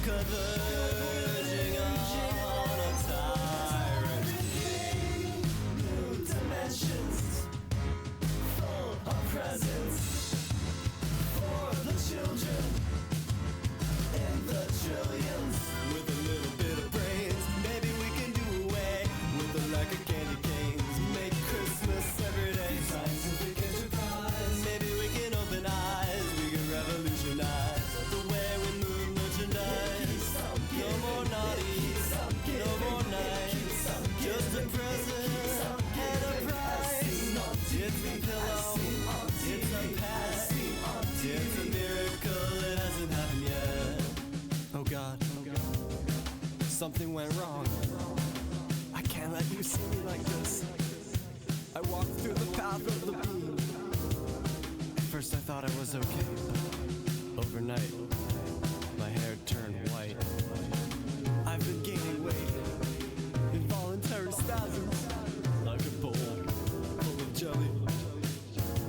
converging on a tyrant. New dimensions, full of presents for the children in the trillions. With a little bit of brains, maybe we can do away with the lack of candy canes. Make Christmas every day scientific enterprise. Maybe we can open eyes, we can revolutionize the way we move merchandise. No more naughties, no more nights, just a present and a price. It's a pillow, it's a pet, it's a miracle, it hasn't happened yet. Oh God, something went wrong. I can't let you see me like this. I walked through the path of the beam. At first I thought I was okay, but overnight, my hair turned white. I've been gaining weight, involuntary spasms, like a bowl full of jelly.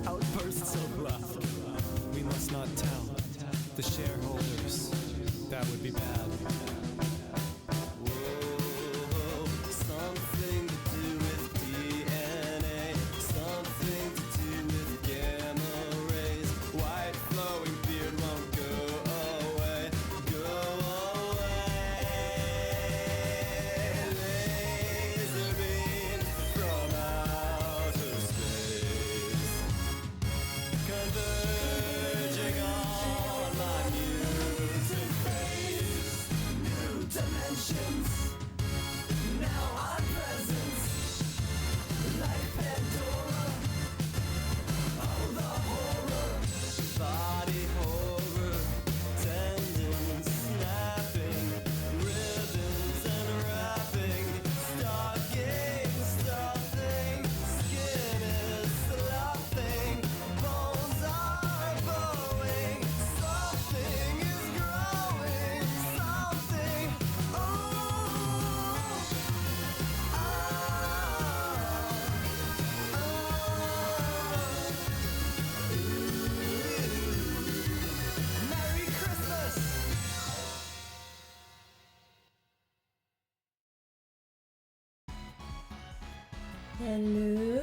Outbursts of laughter. We must not tell the shareholders. That would be bad. Whoa, something to do with DNA, something to do with gamma rays. White flowing beard won't go away, go away. Laser beam from outer space, converging on my music face. New dimensions, now our presence, like Pandora. Oh, the horror, body horror, tendons snapping, ribbons unwrapping, stocking stuffing, skin is sloughing, bones are bowing, something is growing, something. Oh, Merry Christmas! Hello?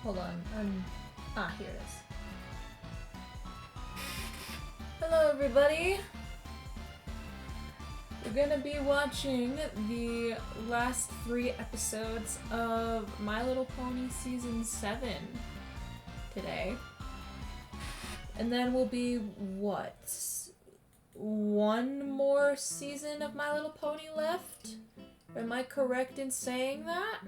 Hold on, here it is. Hello everybody! We're gonna be watching the last 3 episodes of My Little Pony Season 7 today. And then we'll be, what? 1 more season of My Little Pony left? Am I correct in saying that?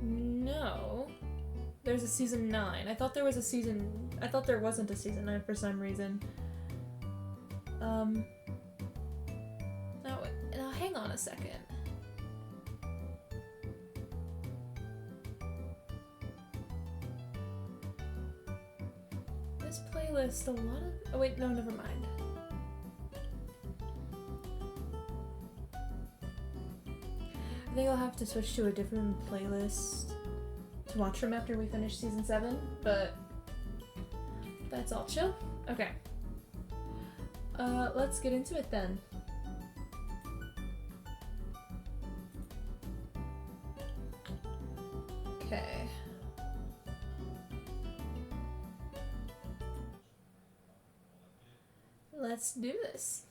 No. There's a season 9. I thought there was a season... I thought there wasn't a season 9 for some reason. Now hang on a second. This playlist, a lot of... Oh wait, no, never mind. I think I'll have to switch to a different playlist to watch from after we finish season 7, but that's all chill. Okay. Let's get into it then. Okay. Let's do this.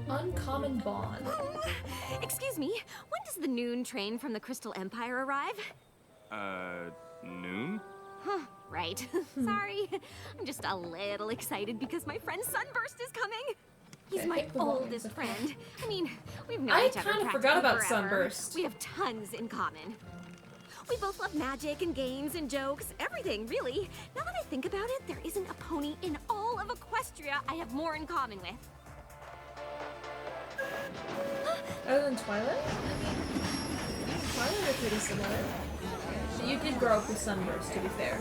Uncommon Bond. Excuse me, when does the noon train from the Crystal Empire arrive? Noon? Huh, right. Sorry. I'm just a little excited because my friend Sunburst is coming. He's Okay, my pick the volume, oldest okay. friend. I mean, we've known I each other kind of practically forgot about forever. Sunburst. We have tons in common. We both love magic and games and jokes, everything, really. Now that I think about it, there isn't a pony in all of Equestria I have more in common with. Other than Twilight? Twilight are pretty similar. But you did grow up with Sunburst, to be fair.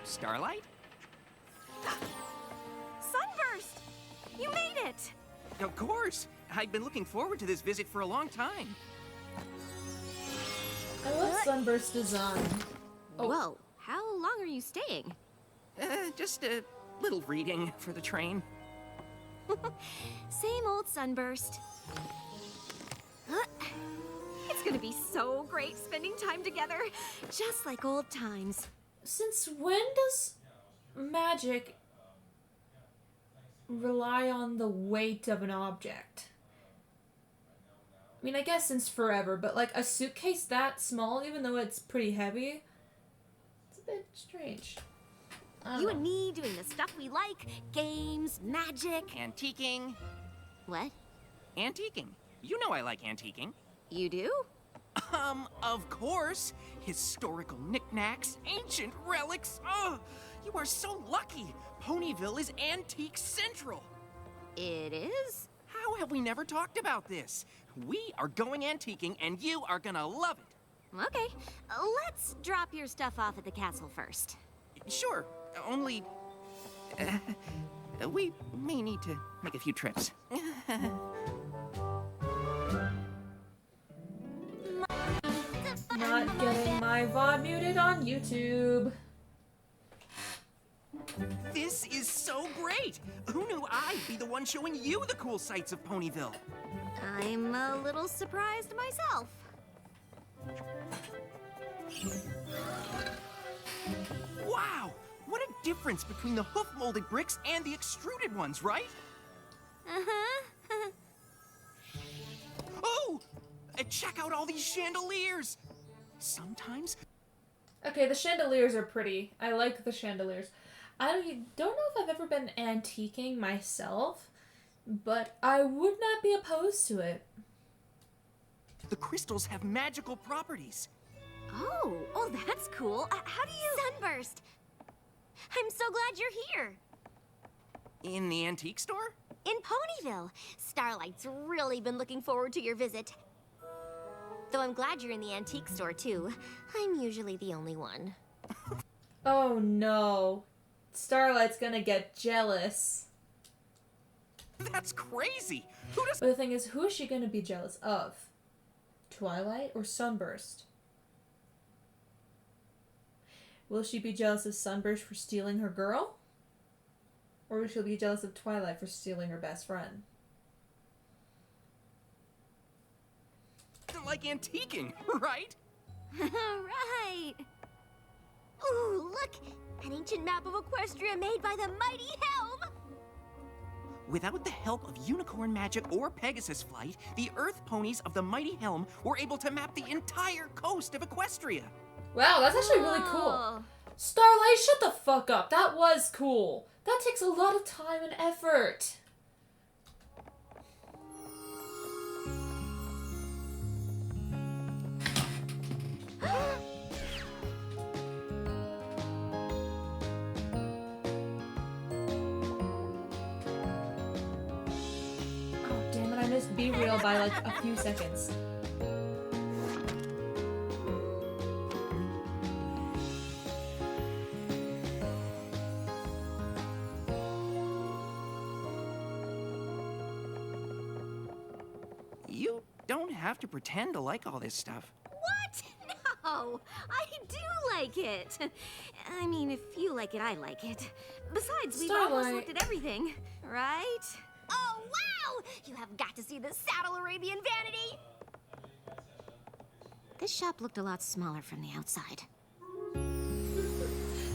Starlight? Sunburst! You made it! Of course! I've been looking forward to this visit for a long time. I love Sunburst design. Oh. Whoa, how long are you staying? Just a little reading for the train. Same old Sunburst. It's gonna be so great spending time together, just like old times. Since when does magic rely on the weight of an object? I mean, I guess since forever, but like a suitcase that small, even though it's pretty heavy, it's a bit strange. You and me doing the stuff we like, games, magic. Antiquing. What? Antiquing. You know I like antiquing. You do? Of course. Historical knickknacks, ancient relics. Oh, you are so lucky. Ponyville is Antique Central. It is? How have we never talked about this? We are going antiquing, and you are gonna love it. Okay, let's drop your stuff off at the castle first. Sure, only... we may need to make a few trips. Not getting my VOD muted on YouTube. This is so great! Who knew I'd be the one showing you the cool sights of Ponyville? I'm a little surprised myself. Wow! What a difference between the hoof-molded bricks and the extruded ones, right? Uh-huh. Oh! Check out all these chandeliers! Sometimes... Okay, the chandeliers are pretty. I like the chandeliers. I don't know if I've ever been antiquing myself, but I would not be opposed to it. the crystals have magical properties. Oh, that's cool. How do you... Sunburst! I'm so glad you're here. In the antique store? In Ponyville. Starlight's really been looking forward to your visit. Though I'm glad you're in the antique store, too. I'm usually the only one. Oh no. Starlight's gonna get jealous. That's crazy! Who does... But the thing is, who is she gonna be jealous of? Twilight or Sunburst? Will she be jealous of Sunburst for stealing her girl? Or will she be jealous of Twilight for stealing her best friend? like antiquing, right? Right. Ooh, look! An ancient map of Equestria made by the mighty Helm! Without the help of unicorn magic or Pegasus flight, the Earth ponies of the mighty Helm were able to map the entire coast of Equestria. Wow, that's actually really cool. Oh. Starlight, shut the fuck up. That was cool. That takes a lot of time and effort. Oh, damn it, I missed Be Real by like a few seconds. You don't have to pretend to like all this stuff. What? No, I do like it. I mean, if you like it, I like it. Besides, we've almost Starlight. looked at everything, right? Oh, wow! You have got to see the Saddle Arabian Vanity! This shop looked a lot smaller from the outside.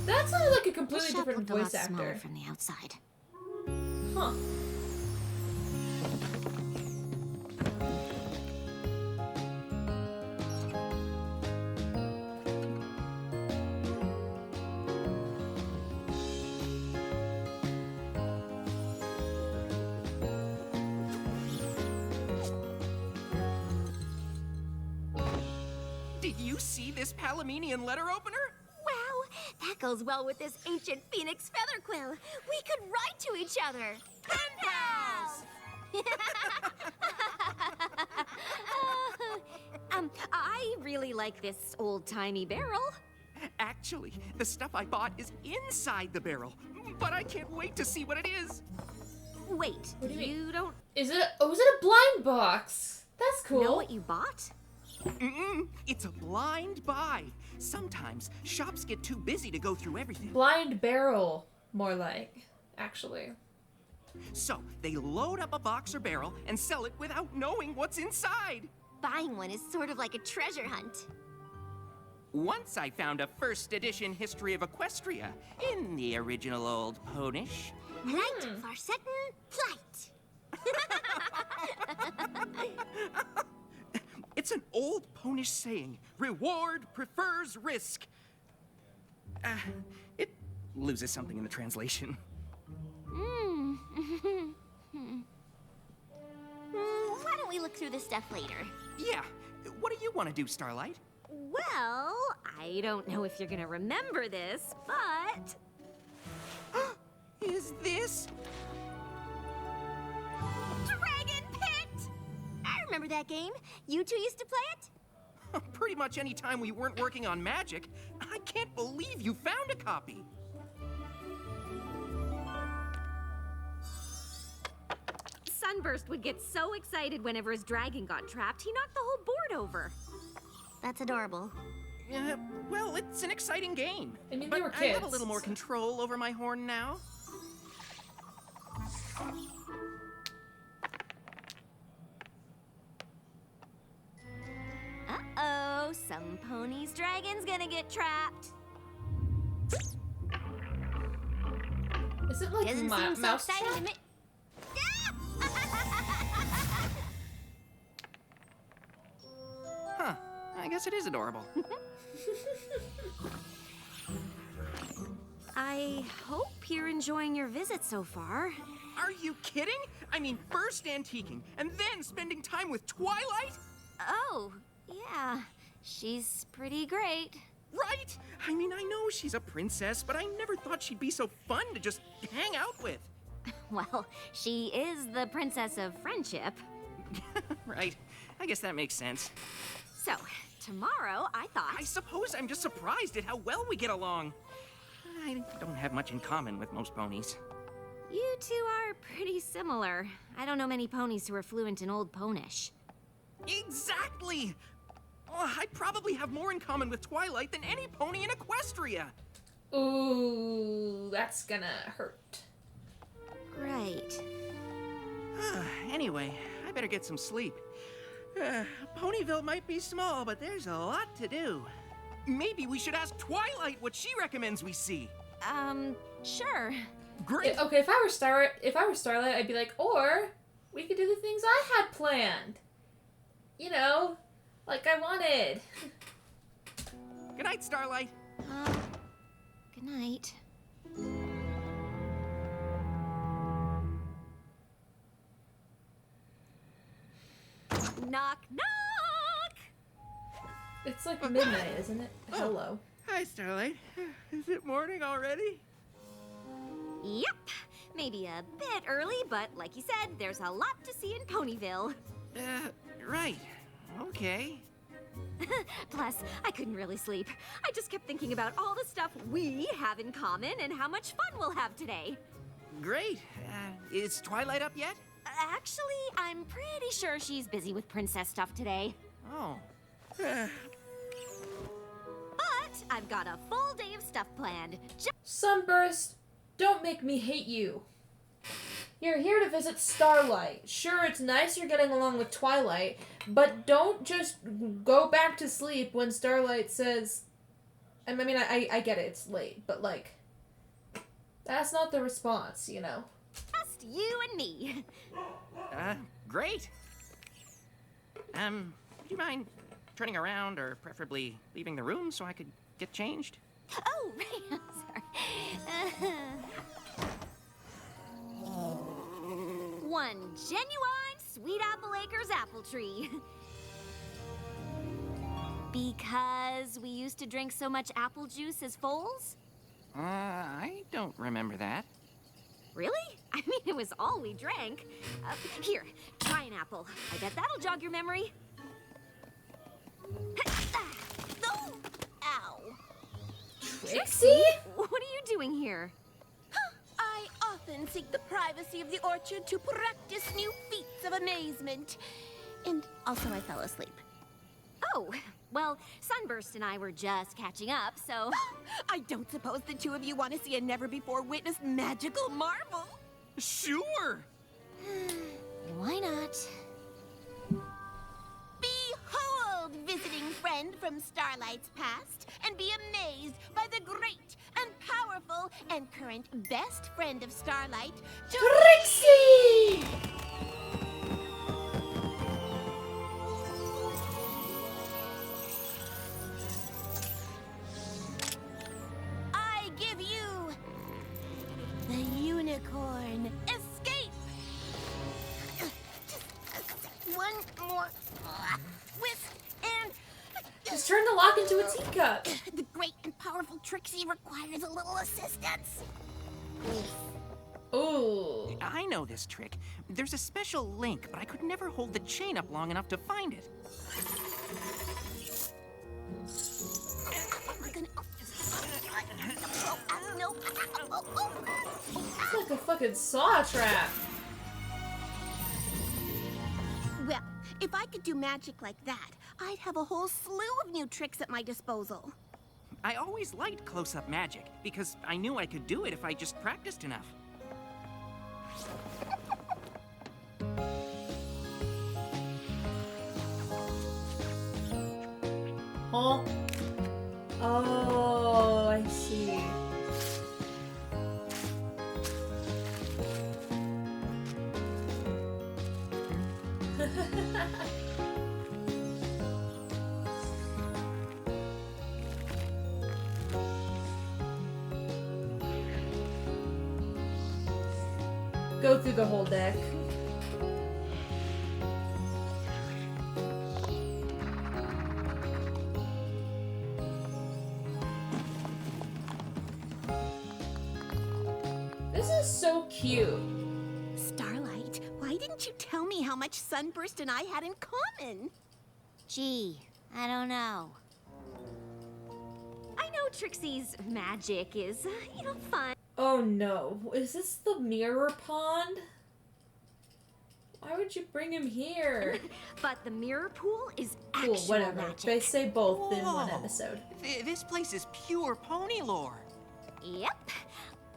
That sounded like a This completely shop different looked a lot voice smaller actor. from the outside. Huh. Did you see this Palaminian letter opener? goes well with this ancient phoenix feather quill. We could write to each other. Pen pals! I really like this old-timey barrel. Actually, the stuff I bought is inside the barrel, but I can't wait to see what it is. Wait, What do you mean? you don't Is it a blind box? That's cool. know what you bought? It's a blind buy. Sometimes shops get too busy to go through everything. Blind barrel, more like, actually. So they load up a box or barrel and sell it without knowing what's inside. Buying one is sort of like a treasure hunt. Once I found a first edition history of Equestria in the original old Ponish. Right for certain flight. It's an old Ponish saying, reward prefers risk. It loses something in the translation. Why don't we look through this stuff later? Yeah, what do you want to do, Starlight? Well, I don't know if you're gonna remember this, but... Is this? Dragon Pit! I remember that game. You two used to play it? Pretty much any time we weren't working on magic. I can't believe you found a copy. Sunburst would get so excited whenever his dragon got trapped, he knocked the whole board over. That's adorable. Well, it's an exciting game. I mean, but they were I have a kids, little more so- control over my horn now. Uh-oh, some pony's dragon's gonna get trapped. Is it like Doesn't seem so mouse exciting to trap? me. Huh. I guess it is adorable. I hope you're enjoying your visit so far. Are you kidding? I mean, first antiquing, and then spending time with Twilight? Oh, yeah. She's pretty great. Right? I mean, I know she's a princess, but I never thought she'd be so fun to just hang out with. Well, she is the princess of friendship. Right. I guess that makes sense. So, tomorrow I thought... I suppose I'm just surprised at how well we get along. I don't have much in common with most ponies. You two are pretty similar. I don't know many ponies who are fluent in Old Ponish. Exactly! Oh, I probably have more in common with Twilight than any pony in Equestria. Ooh, that's gonna hurt. Right. Anyway, I better get some sleep. Ponyville might be small, but there's a lot to do. Maybe we should ask Twilight what she recommends we see. Sure. Great. Okay, if I were Starlight, I'd be like, or we could do the things I had planned. You know, like I wanted. Good night, Starlight. Good night. Knock, knock! It's like midnight, isn't it? Hello. Hi, Starlight. Is it morning already? Yep. Maybe a bit early, but like you said, there's a lot to see in Ponyville. Right. Okay. Plus, I couldn't really sleep. I just kept thinking about all the stuff we have in common and how much fun we'll have today. Great. Is Twilight up yet? Actually, I'm pretty sure she's busy with princess stuff today. Oh. But I've got a full day of stuff planned. Sunburst, don't make me hate you. You're here to visit Starlight. Sure, it's nice you're getting along with Twilight, but don't just go back to sleep when Starlight says... I mean, I get it, it's late, but like... That's not the response, you know? Just you and me. Great. Would you mind turning around or preferably leaving the room so I could get changed? Oh, right. Sorry. One genuine Sweet Apple Acres apple tree. Because we used to drink so much apple juice as foals? I don't remember that. Really? I mean, it was all we drank. Here, try an apple. I bet that'll jog your memory. Oh! Ow. Trixie? What are you doing here? I often seek the privacy of the orchard to practice new feats of amazement. And also I fell asleep. Oh, well, Sunburst and I were just catching up, so... I don't suppose the two of you want to see a never-before-witnessed magical marvel? Sure! Why not? Behold, visiting friend from Starlight's past, and be amazed by the great and powerful and current best friend of Starlight, Trixie! I give you the unicorn escape. Just one more whisk and Just turn the lock into a teacup. the great and powerful Trixie requires a little assistance. Ooh. I know this trick. There's a special link, but I could never hold the chain up long enough to find it. We're gonna. No. It's like a fucking saw trap. Well, if I could do magic like that, I'd have a whole slew of new tricks at my disposal. I always liked close-up magic, because I knew I could do it if I just practiced enough. Huh? Oh, I see. Go through the whole deck. This is so cute. Starlight, why didn't you tell me how much Sunburst and I had in common? Gee, I don't know. I know Trixie's magic is, fun. Oh no, is this the mirror pond? Why would you bring him here? But the mirror pool is Cool, actual whatever. magic. They say both in one Whoa. episode. This place is pure pony lore. Yep.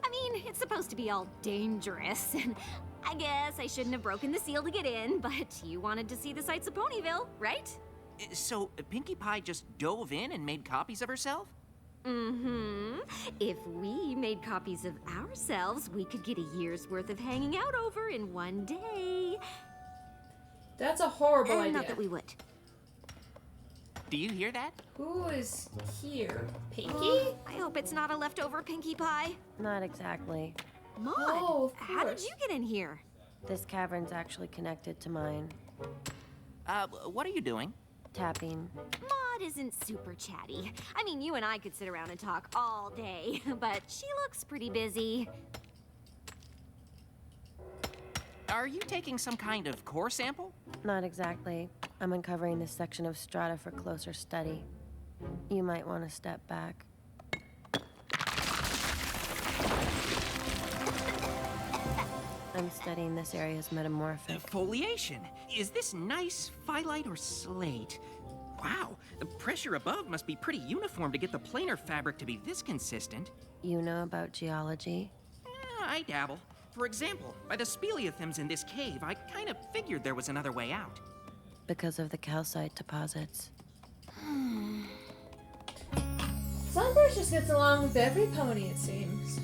I mean, it's supposed to be all dangerous, and I guess I shouldn't have broken the seal to get in, but you wanted to see the sights of Ponyville, right? So, Pinkie Pie just dove in and made copies of herself? Mm-hmm. If we made copies of ourselves, we could get a year's worth of hanging out over in one day. That's a horrible idea. Not that we would. Do you hear that? Who is here? Pinky? I hope it's not a leftover Pinkie Pie. Not exactly. Maud, Oh, of how did course. you get in here? This cavern's actually connected to mine. What are you doing? Tapping. Maud isn't super chatty. I mean, you and I could sit around and talk all day, but she looks pretty busy. Are you taking some kind of core sample? Not exactly. I'm uncovering this section of strata for closer study. You might want to step back. I'm studying this area's metamorphic. Foliation. Is this nice phyllite or slate? Wow, the pressure above must be pretty uniform to get the planar fabric to be this consistent. You know about geology? I dabble. For example, by the speleothems in this cave, I kind of figured there was another way out. Because of the calcite deposits. Sunburst just gets along with every pony, it seems.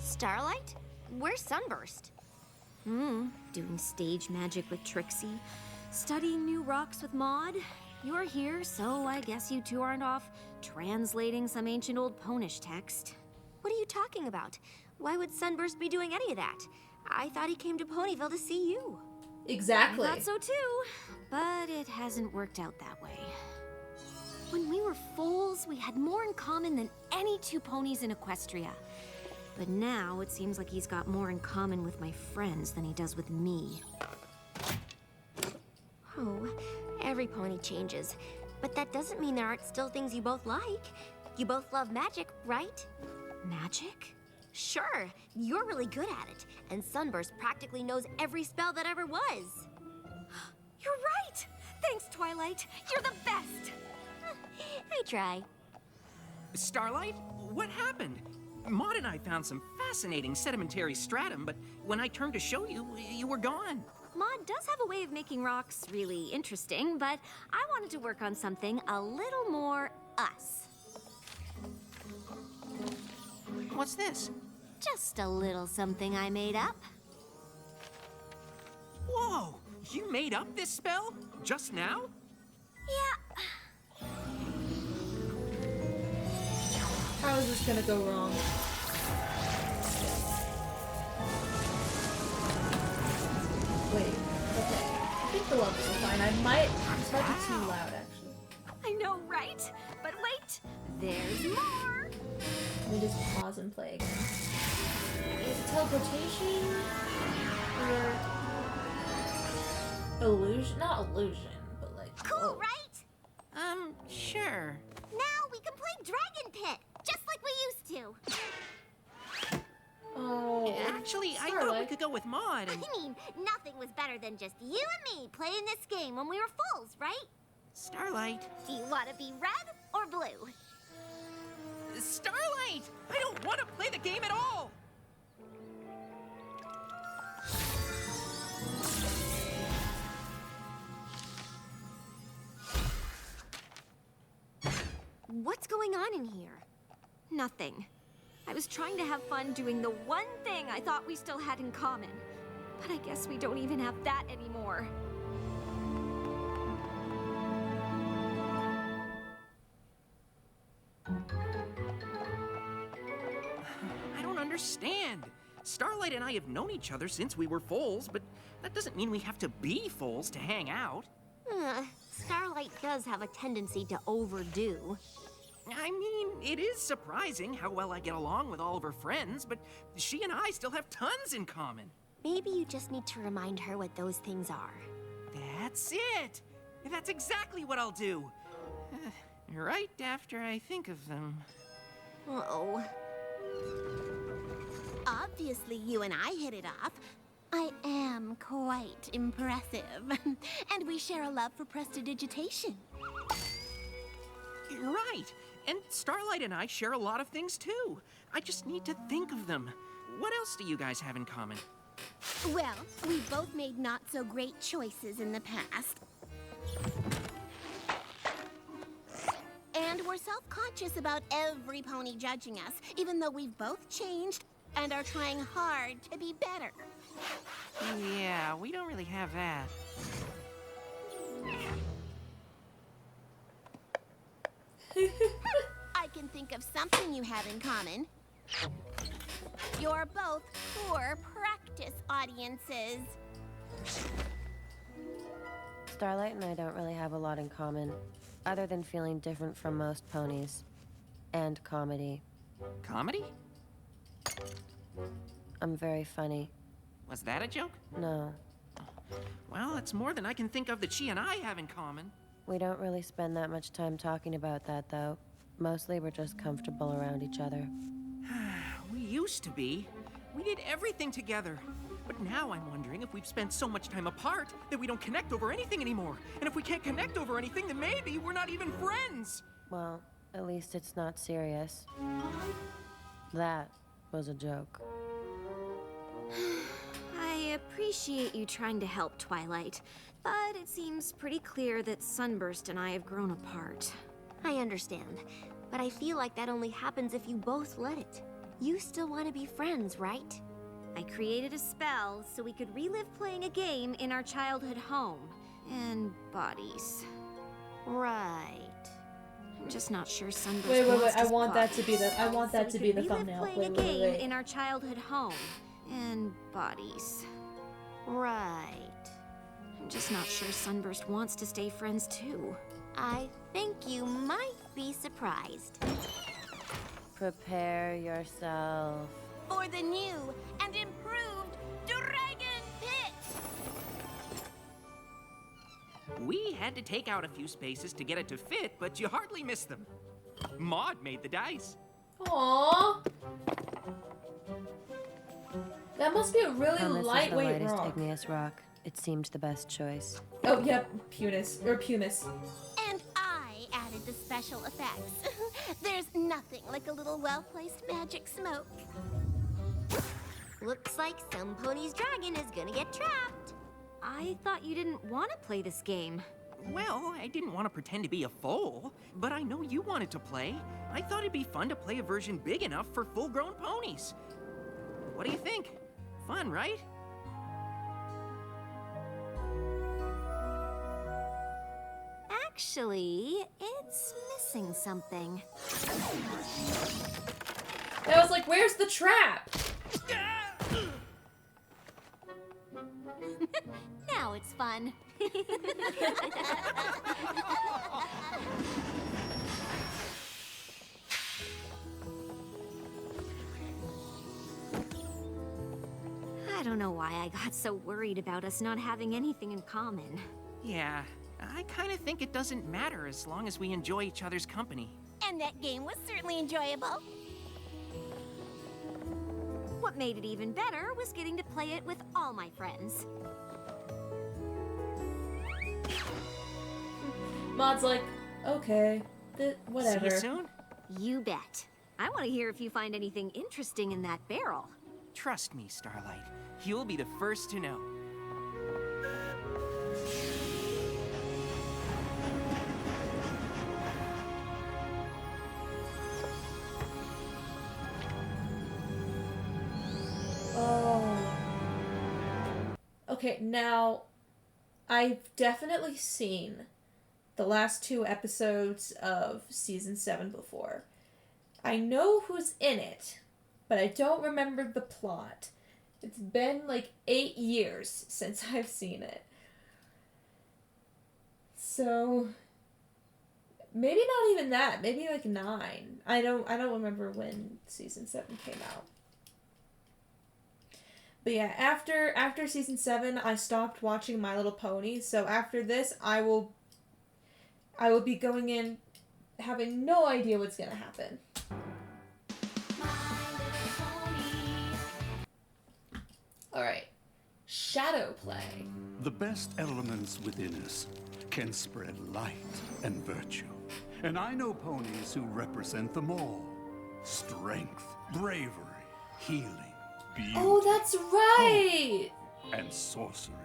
Starlight? Where's Sunburst? Doing stage magic with Trixie. Studying new rocks with Maud. You're here, so I guess you two aren't off translating some ancient old Ponish text. What are you talking about? Why would Sunburst be doing any of that? I thought he came to Ponyville to see you. Exactly. I thought so too, but it hasn't worked out that way. When we were foals, we had more in common than any two ponies in Equestria. But now it seems like he's got more in common with my friends than he does with me. Oh, every pony changes. But that doesn't mean there aren't still things you both like. You both love magic, right? Magic? Sure, you're really good at it. And Sunburst practically knows every spell that ever was. You're right! Thanks, Twilight. You're the best! I try. Starlight, what happened? Maud and I found some fascinating sedimentary stratum, but when I turned to show you, you were gone. Maud does have a way of making rocks really interesting, but I wanted to work on something a little more us. What's this? Just a little something I made up. Whoa! You made up this spell? Just now? Yeah. How is this gonna go wrong? Wait, okay. I think the levels are fine. This might be too loud, actually. I know, right? But wait, there's more. Let me just pause and play again. Is it teleportation? Or illusion? Not illusion, but like... Cool, whoa. right? Sure. Now we can play Dragon Pit, just like we used to. Oh. Actually, I thought we Starlight. could go with Maud and... I mean, nothing was better than just you and me playing this game when we were fools, right? Starlight. Do you want to be red or blue? Starlight! I don't want to play the game at all! What's going on in here? Nothing. I was trying to have fun doing the one thing I thought we still had in common. But I guess we don't even have that anymore. I don't understand. Starlight and I have known each other since we were foals, but that doesn't mean we have to be foals to hang out. Starlight does have a tendency to overdo. I mean, it is surprising how well I get along with all of her friends, but she and I still have tons in common. Maybe you just need to remind her what those things are. That's it! That's exactly what I'll do. Right after I think of them. Uh-oh. Obviously, you and I hit it off. I am quite impressive. And we share a love for prestidigitation. Right! And Starlight and I share a lot of things too. I just need to think of them. What else do you guys have in common? Well, we both made not-so-great choices in the past. And we're self-conscious about every pony judging us, even though we've both changed and are trying hard to be better. Yeah, we don't really have that. I can think of something you have in common. You're both poor practice audiences. Starlight and I don't really have a lot in common, other than feeling different from most ponies. And comedy. Comedy? I'm very funny. Was that a joke? No, Well, it's more than I can think of that she and I have in common. we don't really spend that much time talking about that, though. Mostly we're just comfortable around each other. We used to be. We did everything together. But now I'm wondering if we've spent so much time apart that we don't connect over anything anymore. And if we can't connect over anything, then maybe we're not even friends. Well, at least it's not serious. That was a joke. I appreciate you trying to help, Twilight, but it seems pretty clear that Sunburst and I have grown apart. I understand, but I feel like that only happens if you both let it. You still want to be friends, right? I created a spell so we could relive playing a game in our childhood home and bodies. Right. I'm just not sure Sunburst Wait. wants I his want that to be bodies. the. I want that So to we be the could relive thumbnail. playing Wait. a game in our childhood home. And bodies. Right. I'm just not sure Sunburst wants to stay friends too. I think you might be surprised. Prepare yourself. For the new and improved Dragon Pit! We had to take out a few spaces to get it to fit, but you hardly missed them. Maud made the dice. Aww. That must be a really Pumice is the lightweight lightest rock. igneous rock. It seemed the best choice. Oh, yep, pumice. And I added the special effects. There's nothing like a little well-placed magic smoke. Looks like some pony's dragon is gonna get trapped. I thought you didn't want to play this game. Well, I didn't want to pretend to be a foal, but I know you wanted to play. I thought it'd be fun to play a version big enough for full-grown ponies. What do you think? Fun, right? Actually, it's missing something. I was like, where's the trap? Now it's fun. I don't know why I got so worried about us not having anything in common. Yeah, I kind of think it doesn't matter as long as we enjoy each other's company. And that game was certainly enjoyable. What made it even better was getting to play it with all my friends. Maud's like, okay, whatever. See you soon? You bet. I want to hear if you find anything interesting in that barrel. Trust me, Starlight. You'll be the first to know. Oh. Okay, now, I've definitely seen the last 2 episodes of Season 7 before. I know who's in it, but I don't remember the plot. It's been like 8 years since I've seen it. So, maybe not even that. Maybe like 9. I don't remember when Season 7 came out. But yeah, after Season 7, I stopped watching My Little Pony. So after this, I will be going in having no idea what's gonna happen. Alright. Shadow play. The best elements within us can spread light and virtue. And I know ponies who represent them all. Strength, bravery, healing, beauty, Oh, that's right! and sorcery.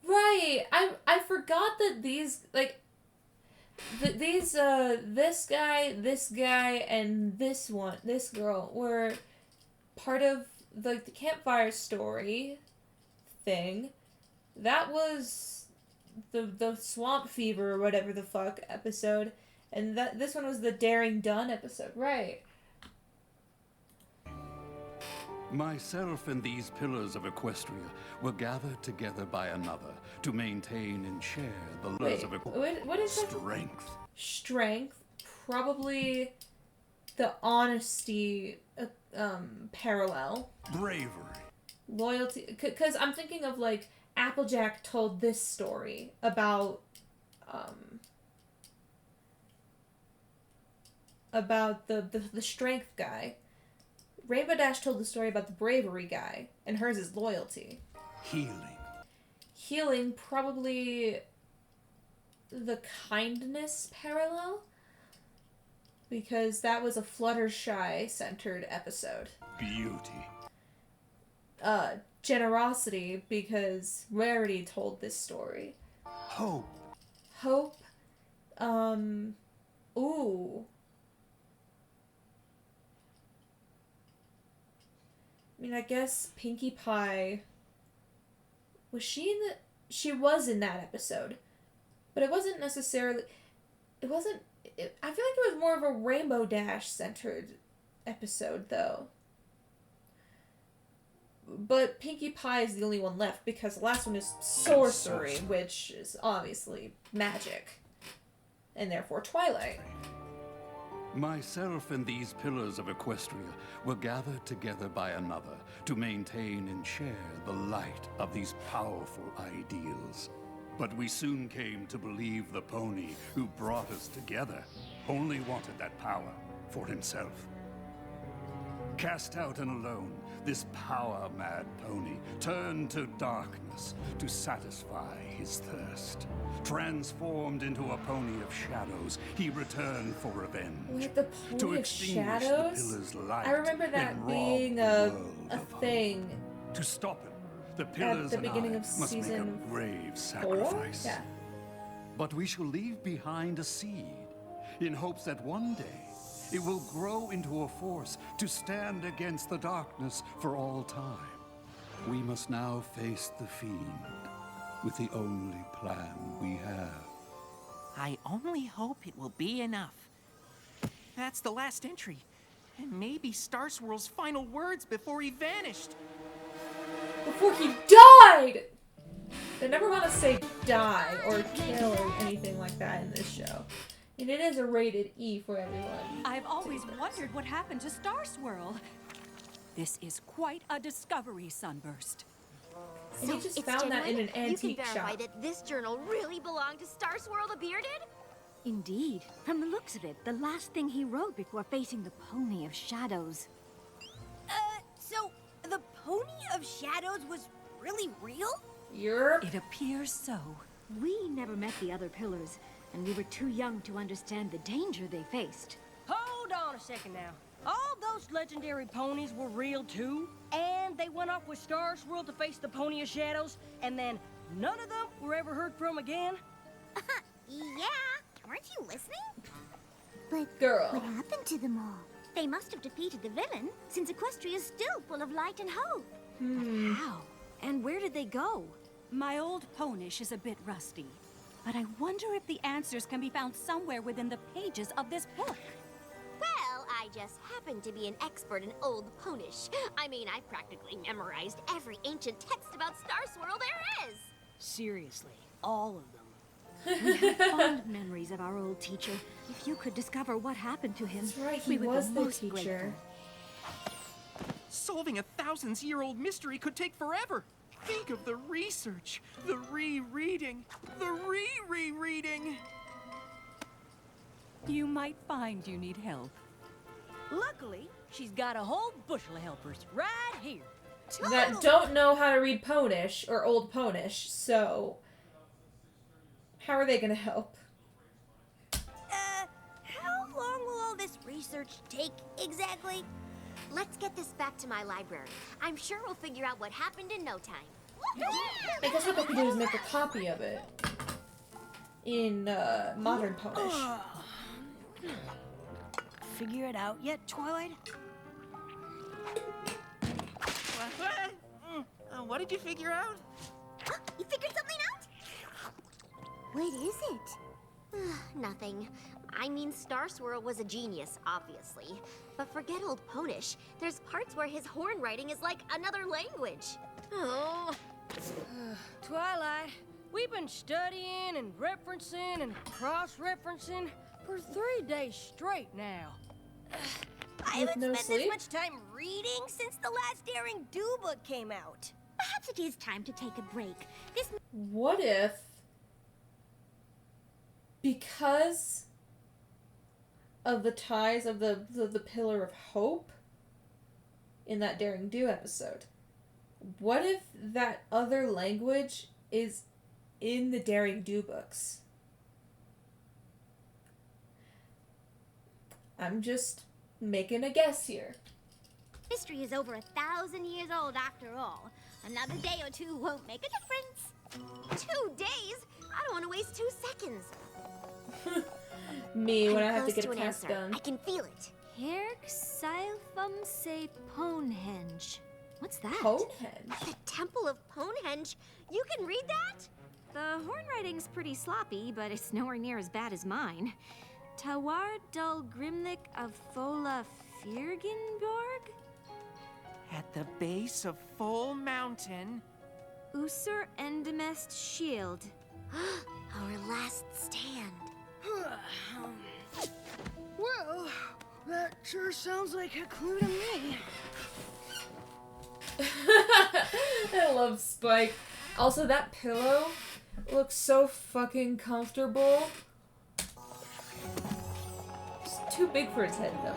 Right. I forgot that these, like, this guy, and this girl were part of the campfire story thing. That was the swamp fever or whatever the fuck episode, and this one was the Daring Done episode, right? Myself and these pillars of Equestria were gathered together by another to maintain and share the laws Wait, of what is that? strength. Strength, probably the honesty parallel. Bravery. Loyalty, because I'm thinking of like Applejack told this story about the strength guy. Rainbow Dash told the story about the bravery guy, and hers is loyalty. Healing. Healing, probably the kindness parallel, because that was a Fluttershy centered episode. Beauty. Generosity, because Rarity told this story. Hope. Hope, ooh. I mean, I guess Pinkie Pie, she was in that episode, but it wasn't I feel like it was more of a Rainbow Dash centered episode, though. But Pinkie Pie is the only one left because the last one is sorcery, which is obviously magic, and therefore Twilight. Myself and these pillars of Equestria were gathered together by another to maintain and share the light of these powerful ideals. But we soon came to believe the pony who brought us together only wanted that power for himself. Cast out and alone, this power-mad pony turned to darkness to satisfy his thirst. Transformed into a pony of shadows, he returned for revenge. Wait, the to Pony of extinguish Shadows? the pillar's light I remember that and rob being the a world of hope. thing. To stop him, the pillars the and beginning I of must make a season brave 4? sacrifice. Yeah. But we shall leave behind a seed, in hopes that one day it will grow into a force to stand against the darkness for all time. We must now face the fiend with the only plan we have. I only hope it will be enough. That's the last entry. And maybe Star Swirl's final words before he vanished. Before he died! They never want to say die or kill or anything like that in this show. And it is a rated E for everyone. I've always wondered what happened to Star Swirl. This is quite a discovery, Sunburst. And So he just it's found that in genuine? an antique You can verify shop. that this journal really belonged to Star Swirl the Bearded? Indeed. From the looks of it, the last thing he wrote before facing the Pony of Shadows. So the Pony of Shadows was really real? Europe? It appears so. We never met the other pillars, and we were too young to understand the danger they faced. Hold on a second now. All those legendary ponies were real too, and they went off with Star Swirl to face the Pony of Shadows, and then none of them were ever heard from again? Yeah. Weren't you listening? But Girl. what happened to them all? They must have defeated the villain, since Equestria is still full of light and hope. How? And where did they go? My old Ponish is a bit rusty, but I wonder if the answers can be found somewhere within the pages of this book. Well, I just happen to be an expert in Old Ponish. I mean, I practically memorized every ancient text about Star Swirl there is. Seriously, all of them. We have fond memories of our old teacher. If you could discover what happened to him, That's right, we he would was be the most teacher. grateful. Solving a thousands-year-old mystery could take forever. Think of the research, the rereading, the re-rereading. You might find you need help. Luckily, she's got a whole bushel of helpers right here. That don't know how to read Ponish or Old Ponish, so how are they gonna help? How long will all this research take exactly? Let's get this back to my library. I'm sure we'll figure out what happened in no time. I guess what they could do is make a copy of it in modern Ponish. Figure it out yet, Twilight? What did you figure out? You figured something out? What is it? Nothing. I mean, Star Swirl was a genius, obviously. But forget Old Ponish. There's parts where his horn writing is like another language. Oh. Twilight, we've been studying and referencing and cross-referencing for 3 days straight now. I With haven't no spent sleep? this much time reading since the last Daring Do book came out. Perhaps it is time to take a break. This What if, because of the ties of the Pillar of Hope in that Daring Do episode, what if that other language is in the Daring Do books? I'm just making a guess here. history is over 1,000 years old after all. Another day or two won't make a difference. 2 days? I don't want to waste 2 seconds. Me, when I'm I have to close get a an task answer. done. I can feel it. Herc Silphum se Ponehenge. What's that? Ponehenge? The Temple of Ponehenge. You can read that? The horn writing's pretty sloppy, but it's nowhere near as bad as mine. Tawar Dul Grimnik of Fola Firgenborg? At the base of Full Mountain. Usur Endemest Shield. Our last stand. Well, that sure sounds like a clue to me. I love Spike. Also, that pillow looks so fucking comfortable. It's too big for its head, though.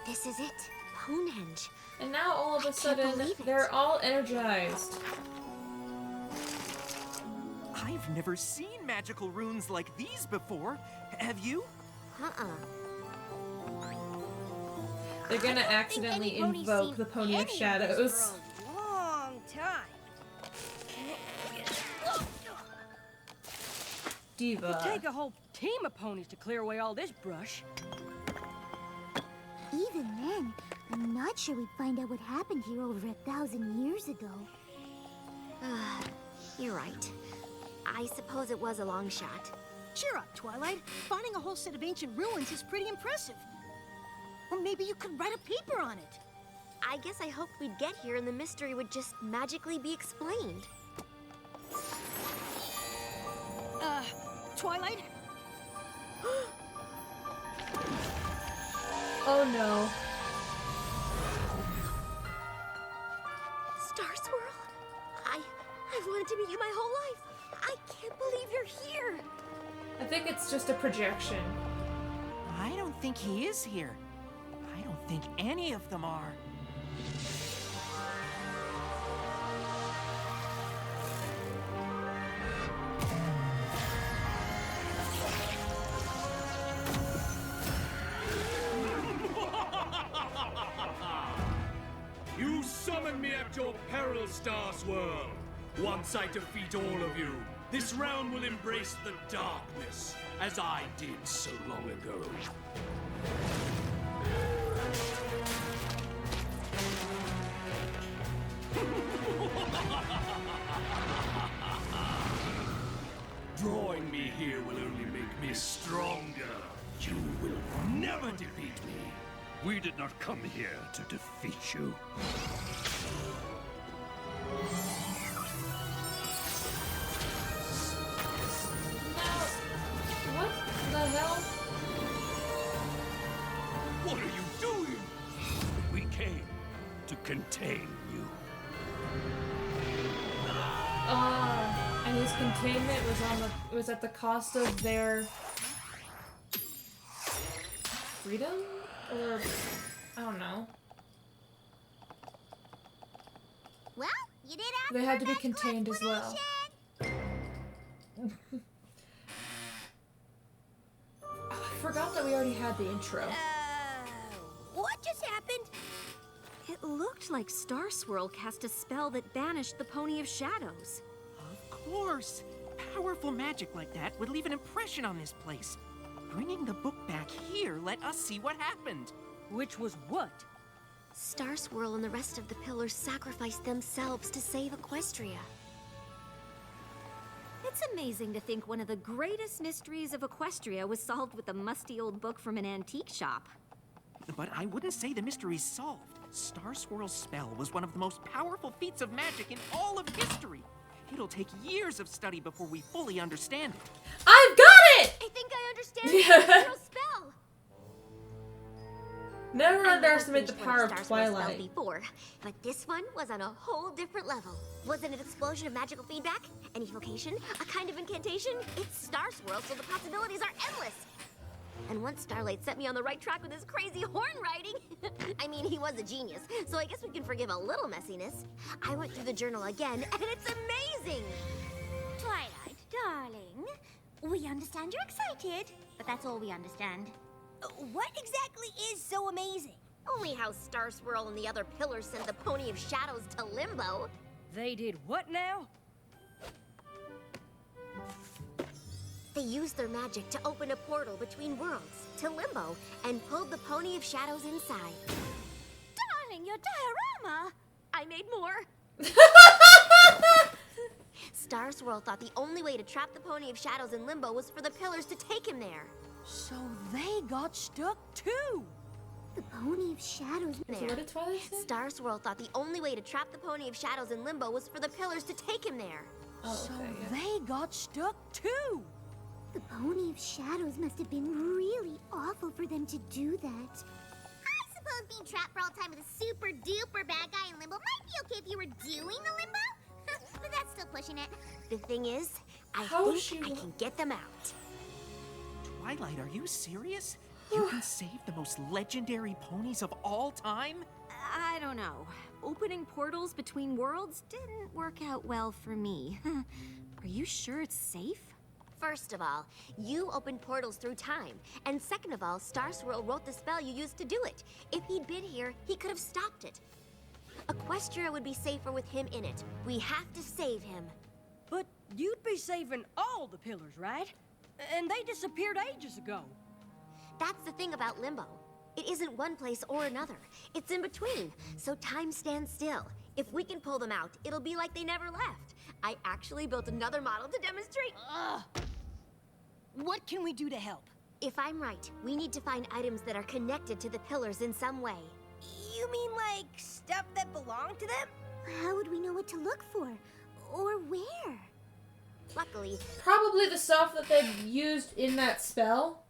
This is it. Ponehenge. And now, all of a sudden, believe it. they're all energized. I've never seen magical runes like these before. Have you? They're gonna I don't think accidentally any pony's invoke seen the Pony any of this Shadows. for a long time. Diva. It'd take a whole team of ponies to clear away all this brush. Even then, I'm not sure we'd find out what happened here over 1,000 years ago. You're right. I suppose it was a long shot. Cheer up, Twilight. Finding a whole set of ancient ruins is pretty impressive. Or maybe you could write a paper on it. I guess I hoped we'd get here and the mystery would just magically be explained. Twilight? Oh no. Star Swirl? I've wanted to meet you my whole life. I can't believe you're here. I think it's just a projection. I don't think he is here. I don't think any of them are. You summon me at your peril, Star Swirl. Once I defeat all of you, this realm will embrace the darkness, as I did so long ago. Drawing me here will only make me stronger. You will never defeat me. We did not come here to defeat you. What the hell? What are you doing? We came to contain you. And his containment was at the cost of their freedom? Or I don't know. Well, you did ask They for had to be that contained as well. explanation. I forgot that we already had the intro. What just happened? It looked like Star Swirl cast a spell that banished the Pony of Shadows. Of course. Powerful magic like that would leave an impression on this place. Bringing the book back here let us see what happened. Which was what? Star Swirl and the rest of the pillars sacrificed themselves to save Equestria. It's amazing to think one of the greatest mysteries of Equestria was solved with a musty old book from an antique shop. But I wouldn't say the mystery's solved. Star Swirl's spell was one of the most powerful feats of magic in all of history. It'll take years of study before we fully understand it. I've got it! I think I understand Star Swirl's spell. Never I've underestimate the finished power one of Star Swirl spell Twilight. before, but this one was on a whole different level. Was it an explosion of magical feedback? An evocation? A kind of incantation? It's Star Swirl, so the possibilities are endless. And once Starlight set me on the right track with his crazy horn riding, I mean, he was a genius, so I guess we can forgive a little messiness. I went through the journal again, and it's amazing! Twilight, darling, we understand you're excited, but that's all we understand. What exactly is so amazing? Only how Star Swirl and the other pillars sent the Pony of Shadows to Limbo. They did what now? They used their magic to open a portal between worlds, to Limbo, and pulled the Pony of Shadows inside. Darling, your diorama! I made more. Star Swirl thought the only way to trap the Pony of Shadows in Limbo was for the pillars to take him there. So they got stuck too. The Pony of Shadows. So what did Twilight say? Star Swirl thought the only way to trap the Pony of Shadows in Limbo was for the pillars to take him there. Oh, So okay, yeah. they got stuck too. The Pony of Shadows must have been really awful for them to do that. I suppose being trapped for all time with a super duper bad guy in Limbo might be okay if you were doing the Limbo. But that's still pushing it. The thing is, I How is think she- I can get them out. Twilight, are you serious? You can save the most legendary ponies of all time? I don't know. Opening portals between worlds didn't work out well for me. Are you sure it's safe? First of all, you opened portals through time. And second of all, Star Swirl wrote the spell you used to do it. If he'd been here, he could have stopped it. Equestria would be safer with him in it. We have to save him. But you'd be saving all the pillars, right? And they disappeared ages ago. That's the thing about Limbo. It isn't one place or another. It's in between, so time stands still. If we can pull them out, it'll be like they never left. I actually built another model to demonstrate. Ugh. What can we do to help? If I'm right, we need to find items that are connected to the pillars in some way. You mean like stuff that belonged to them? How would we know what to look for? Or where? Luckily, Probably the stuff that they used in that spell.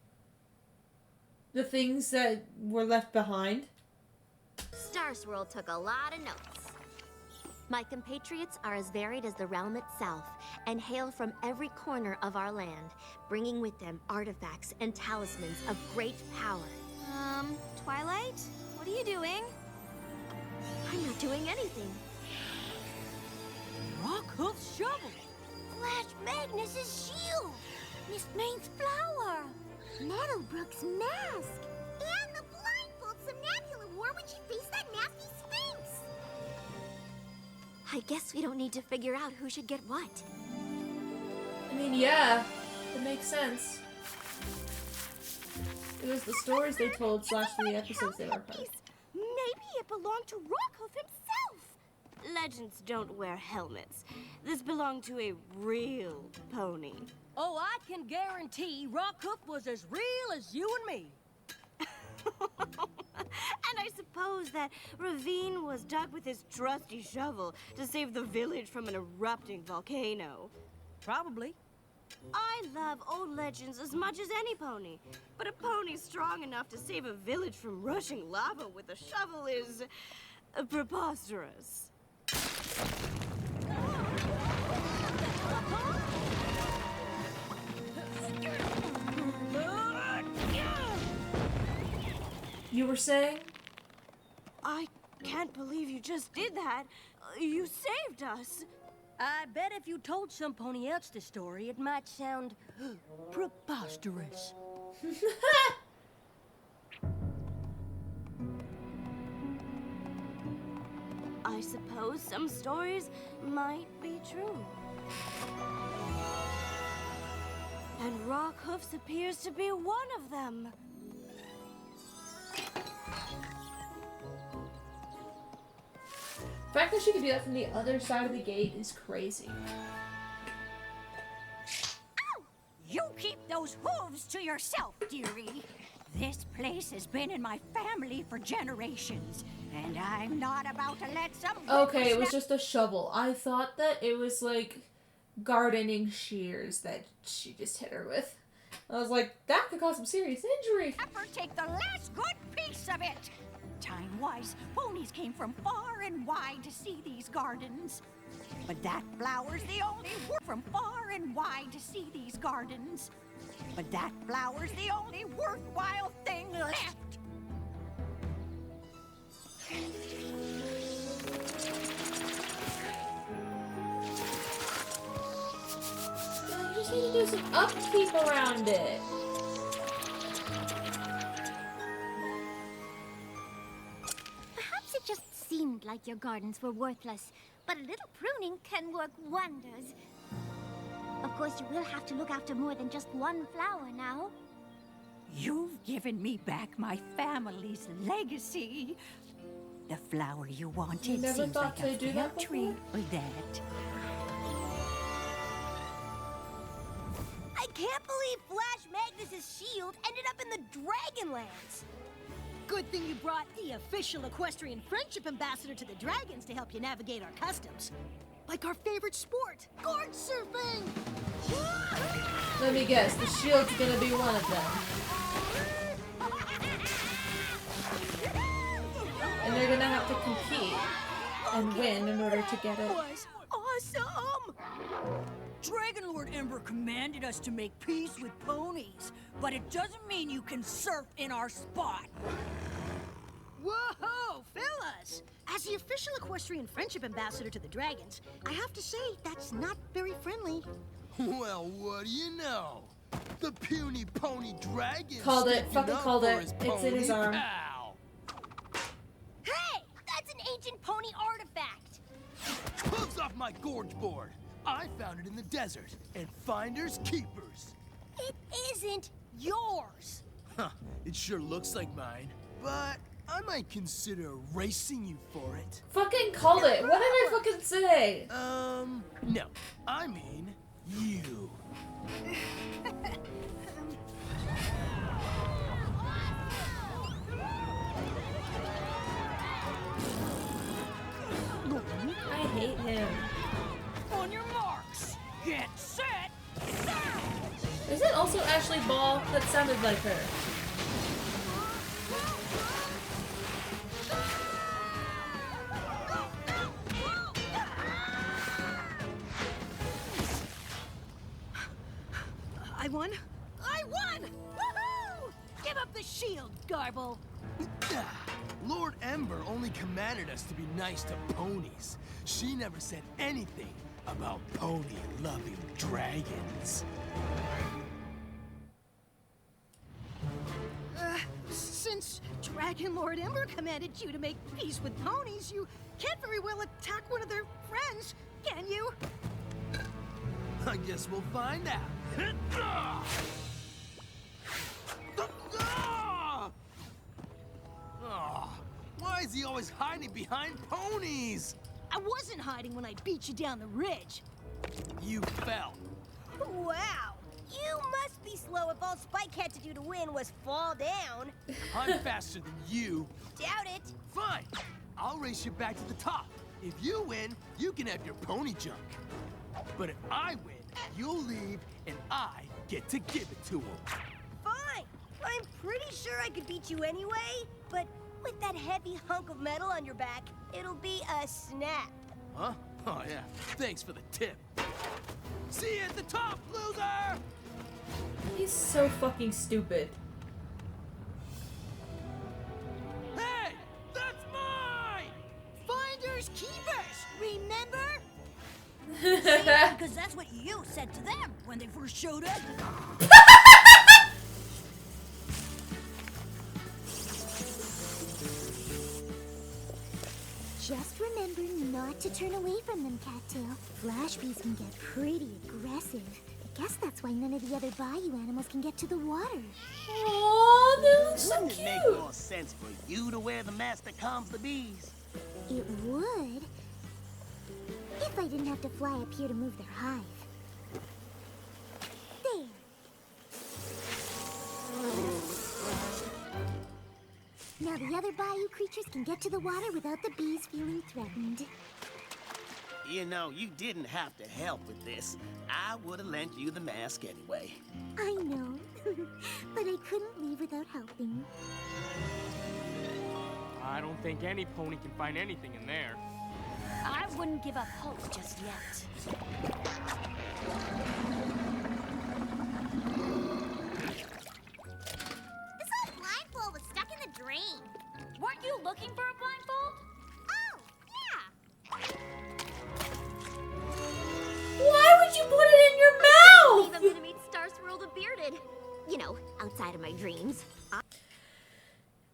The things that were left behind. Star Swirl took a lot of notes. My compatriots are as varied as the realm itself and hail from every corner of our land, bringing with them artifacts and talismans of great power. Twilight? What are you doing? I'm not doing anything. Rockhoof's shovel. Flash Magnus's shield! Miss Maine's flower! Meadowbrook's mask! And the blindfold Somnambula wore when she faced that nasty Sphinx! I guess we don't need to figure out who should get what. I mean, yeah, it makes sense. It was the stories they told / the episodes they were part of. Maybe it belonged to Rockhoof himself! Legends don't wear helmets. This belonged to a real pony. Oh, I can guarantee Rockhoof was as real as you and me. And I suppose that ravine was dug with his trusty shovel to save the village from an erupting volcano. Probably. I love old legends as much as any pony, but a pony strong enough to save a village from rushing lava with a shovel is preposterous. You were saying? I can't believe you just did that. You saved us. I bet if you told some pony else this story, it might sound preposterous. I suppose some stories might be true. And Rockhoofs appears to be one of them. The fact that she could do that from the other side of the gate is crazy. You keep those hooves to yourself, dearie. This place has been in my family for generations, and I'm not about to let some... Okay, it was just a shovel. I thought that it was like gardening shears that she just hit her with. I was like, that could cause some serious injury. Ever take the last good piece of it. Time-wise, ponies came from far and wide to see these gardens. But that flower's the only from far and wide to see these gardens. But that flower's the only worthwhile thing left. You just need to do some upkeep around it. Perhaps it just seemed like your gardens were worthless, but a little pruning can work wonders. Of course, you will have to look after more than just one flower now. You've given me back my family's legacy. The flower you wanted You never seems thought like to a do fair that before? treat for that. can't believe Flash Magnus's shield ended up in the Dragonlands. Good thing you brought the official equestrian friendship ambassador to the dragons to help you navigate our customs. Like our favorite sport, gorge surfing! Let me guess, the shield's gonna be one of them. And they're gonna have to compete and win in order to get it. Was awesome! Dragon Lord Ember commanded us to make peace with ponies, but it doesn't mean you can surf in our spot. Whoa, fellas! As the official equestrian friendship ambassador to the dragons, I have to say that's not very friendly. Well, what do you know? The puny pony dragon. Called it. Fucking called it. It's in his arm. Pal. Hey! That's an ancient pony artifact! Close off my gorge board. I found it in the desert, and finders keepers. It isn't yours! Huh, it sure looks like mine, but I might consider racing you for it. Fucking called it. What did I fucking say? No. I mean, you. I hate him. On your marks, get set, start! Is it also Ashley Ball? That sounded like her. I won! I won! Woohoo! Give up the shield, Garble! Lord Ember only commanded us to be nice to ponies. She never said anything about pony-loving dragons. Since Dragon Lord Ember commanded you to make peace with ponies, you can't very well attack one of their friends, can you? I guess we'll find out. Why is he always hiding behind ponies? I wasn't hiding when I beat you down the ridge. You fell. Wow! You must be slow if all Spike had to do to win was fall down. I'm faster than you. Doubt it. Fine. I'll race you back to the top. If you win, you can have your pony junk. But if I win, you'll leave and I get to give it to him. Fine. I'm pretty sure I could beat you anyway, but with that heavy hunk of metal on your back, it'll be a snap. Huh? Oh, yeah. Thanks for the tip. See you at the top, loser! He's so fucking stupid. Hey! That's mine! Finders keepers, remember? Because that's what you said to them when they first showed up. Just remember not to turn away from them, Cattail. Flash bees can get pretty aggressive. I guess that's why none of the other bayou animals can get to the water. Aww, they look so Wouldn't it make cute. more sense for you to wear the mask that calms the bees? It would. If I didn't have to fly up here to move their hive. There. Now the other bayou creatures can get to the water without the bees feeling threatened. You know, you didn't have to help with this. I would have lent you the mask anyway. I know, but I couldn't leave without helping. I don't think any pony can find anything in there. I wouldn't give up hope just yet. This old blindfold was stuck in the drain. Weren't you looking for a blindfold? Oh, yeah. Why would you put it in your mouth? I'm gonna meet Star Swirl the Bearded. You know, outside of my dreams.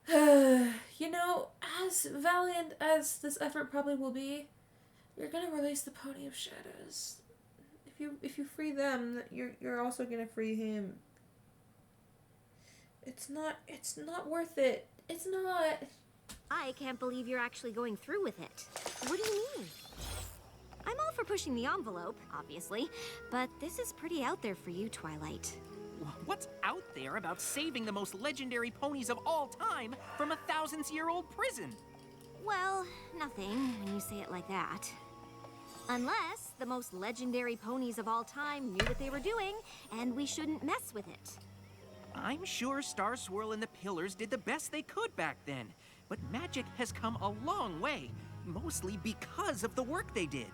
You know, as valiant as this effort probably will be, you're gonna release the Pony of Shadows. If you free them, you're also gonna free him. It's not worth it. It's not. I can't believe you're actually going through with it. What do you mean? I'm all for pushing the envelope, obviously, but this is pretty out there for you, Twilight. What's out there about saving the most legendary ponies of all time from a thousands-year-old prison? Well, nothing when you say it like that. Unless the most legendary ponies of all time knew what they were doing, and we shouldn't mess with it. I'm sure Star Swirl and the Pillars did the best they could back then, but magic has come a long way, mostly because of the work they did.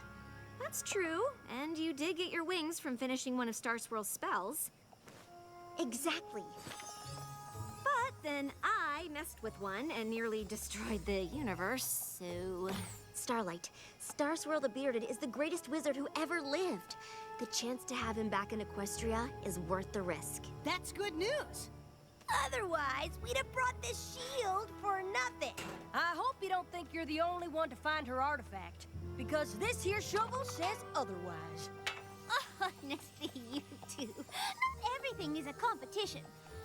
That's true, and you did get your wings from finishing one of Star Swirl's spells. Exactly. But then I messed with one and nearly destroyed the universe, so... Starlight, Star Swirl the Bearded is the greatest wizard who ever lived. The chance to have him back in Equestria is worth the risk. That's good news. Otherwise, we'd have brought this shield for nothing. I hope you don't think you're the only one to find her artifact, because this here shovel says otherwise. Honestly, you two. Not everything is a competition.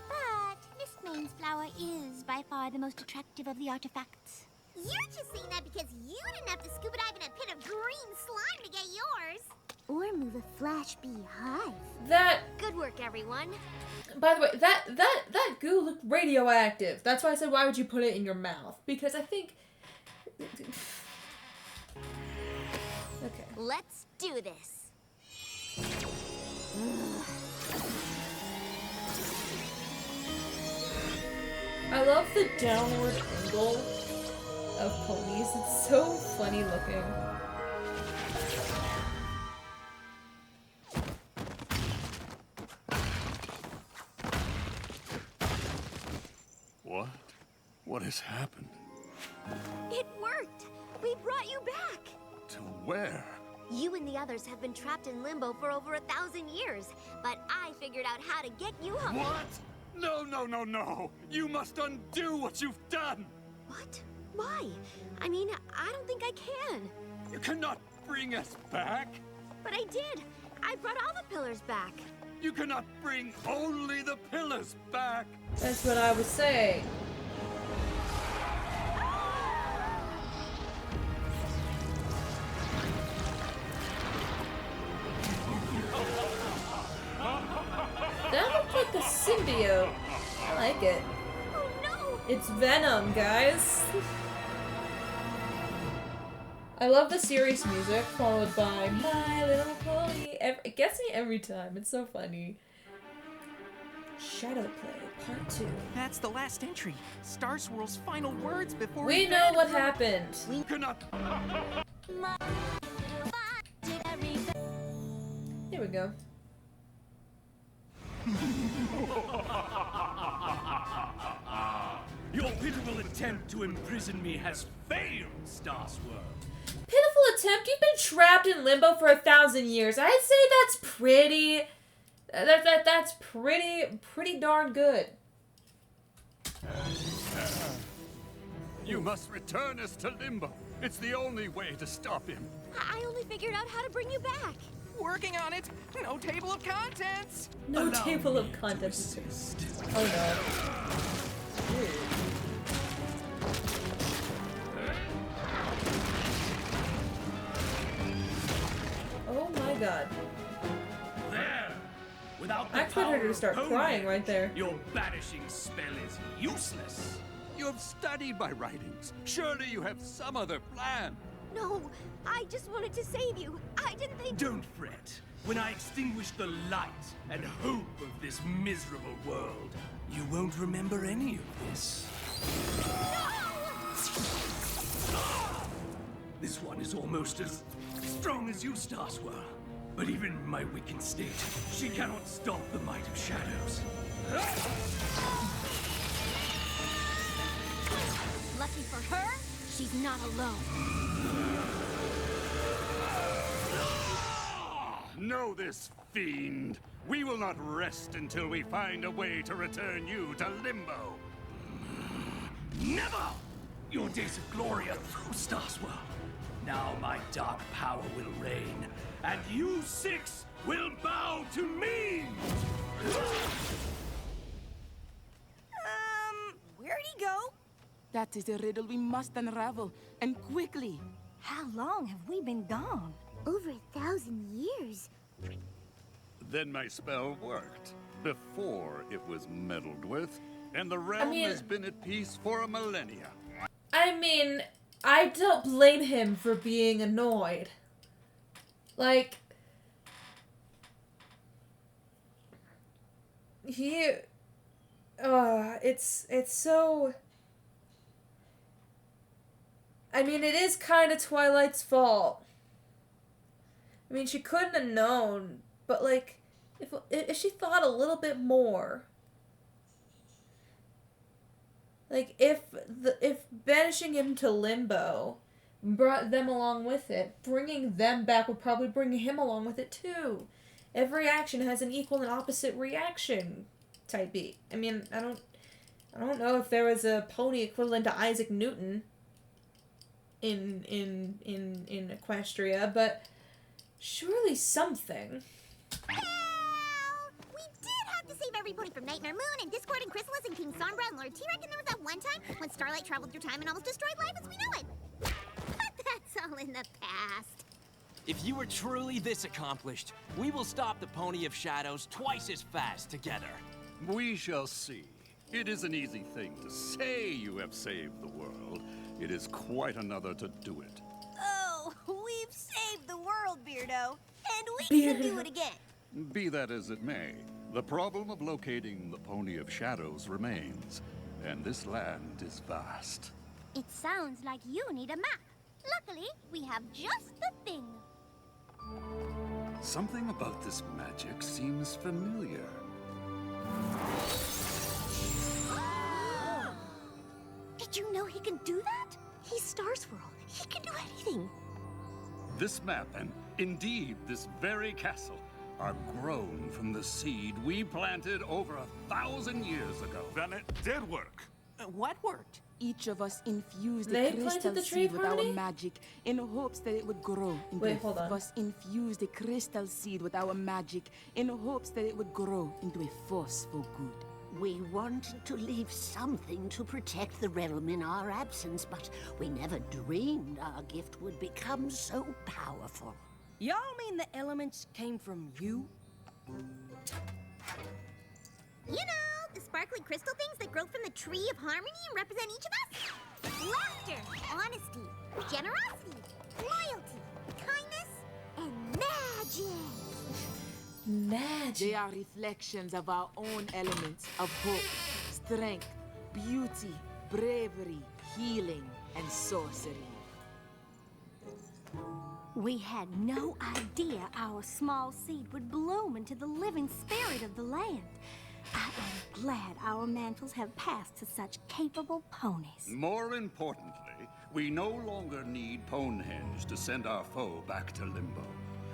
But Miss Maine's flower is by far the most attractive of the artifacts. You're just saying that because you didn't have to scuba dive in a pit of green slime to get yours. Or move a flash beehive. That. Good work, everyone. By the way, that goo looked radioactive. That's why I said, why would you put it in your mouth? Because I think. Okay. Let's do this. I love the downward angle of ponies. It's so funny looking. What? What has happened? It worked! We brought you back! To where? You and the others have been trapped in limbo for over 1,000 years, but I figured out how to get you home. What? No, no, no, no! You must undo what you've done! What? Why? I mean, I don't think I can. You cannot bring us back! But I did! I brought all the pillars back. You cannot bring only the pillars back! That's what I was saying. That looks like the symbiote. I like it. Oh no! It's Venom, guys. I love the serious music followed by My Little Pony. It gets me every time. It's so funny. Shadow Play Part 2. That's the last entry. Star Swirl's final words before We know what happened. We cannot. Here we go. Your pitiful attempt to imprison me has failed, Star Swirl. Pitiful attempt? You've been trapped in limbo for 1,000 years. I'd say that's pretty... That's pretty darn good. You must return us to Limbo. It's the only way to stop him. I only figured out how to bring you back. Working on it. No table of contents. No table of contents. Oh no. Ew. Oh my god. There! Without the I expected her power to start of crying Pony, right there. Your banishing spell is useless. You have studied my writings. Surely you have some other plan. No, I just wanted to save you. I didn't think... Don't fret. When I extinguish the light and hope of this miserable world, you won't remember any of this. This one is almost as strong as you, Star Swirl. But even in my weakened state, she cannot stop the might of shadows. Lucky for her, she's not alone. Know this, fiend. We will not rest until we find a way to return you to Limbo. Never! Your days of glory are through, Star Swirl. Now my dark power will reign, and you six will bow to me! Where'd he go? That is a riddle we must unravel, and quickly. How long have we been gone? Over 1,000 years. Then my spell worked, before it was meddled with, and the realm has been at peace for a millennia. I mean, I don't blame him for being annoyed. Like, it's so... I mean, it is kind of Twilight's fault. I mean, she couldn't have known, but like, if she thought a little bit more, like if banishing him to Limbo brought them along with it, bringing them back would probably bring him along with it too. Every action has an equal and opposite reaction type beat. I mean, I don't know if there was a pony equivalent to Isaac Newton in Equestria, but surely something. We did have to save every pony from Nightmare Moon and Discord and Chrysalis and King Sombra and Lord T-Rex, and there was that one time when Starlight traveled through time and almost destroyed life as we know it. But that's all in the past. If you were truly this accomplished, we will stop the Pony of Shadows twice as fast together. We shall see. It is an easy thing to say you have saved the world. It is quite another to do it. Oh, we've saved the world, Beardo. And we can do it again. Be that as it may, the problem of locating the Pony of Shadows remains, and this land is vast. It sounds like you need a map. Luckily, we have just the thing. Something about this magic seems familiar. Did you know he can do that? He's Star Swirl. He can do anything. This map, and indeed this very castle, are grown from the seed we planted over 1,000 years ago. Then it did work. What worked? Each of us infused They the planted crystal the tree seed with our Harmony? magic in hopes that it would grow. Wait, hold on. Of us infused the crystal seed with our magic in hopes that it would grow into a force for good. We wanted to leave something to protect the realm in our absence, but we never dreamed our gift would become so powerful. Y'all mean the elements came from you? You know, the sparkly crystal things that grow from the tree of harmony and represent each of us? Laughter, honesty, generosity, loyalty, kindness, and magic. Magic. They are reflections of our own elements of hope, strength, beauty, bravery, healing, and sorcery. We had no idea our small seed would bloom into the living spirit of the land. I am glad our mantles have passed to such capable ponies. More importantly, we no longer need Ponehenge to send our foe back to Limbo.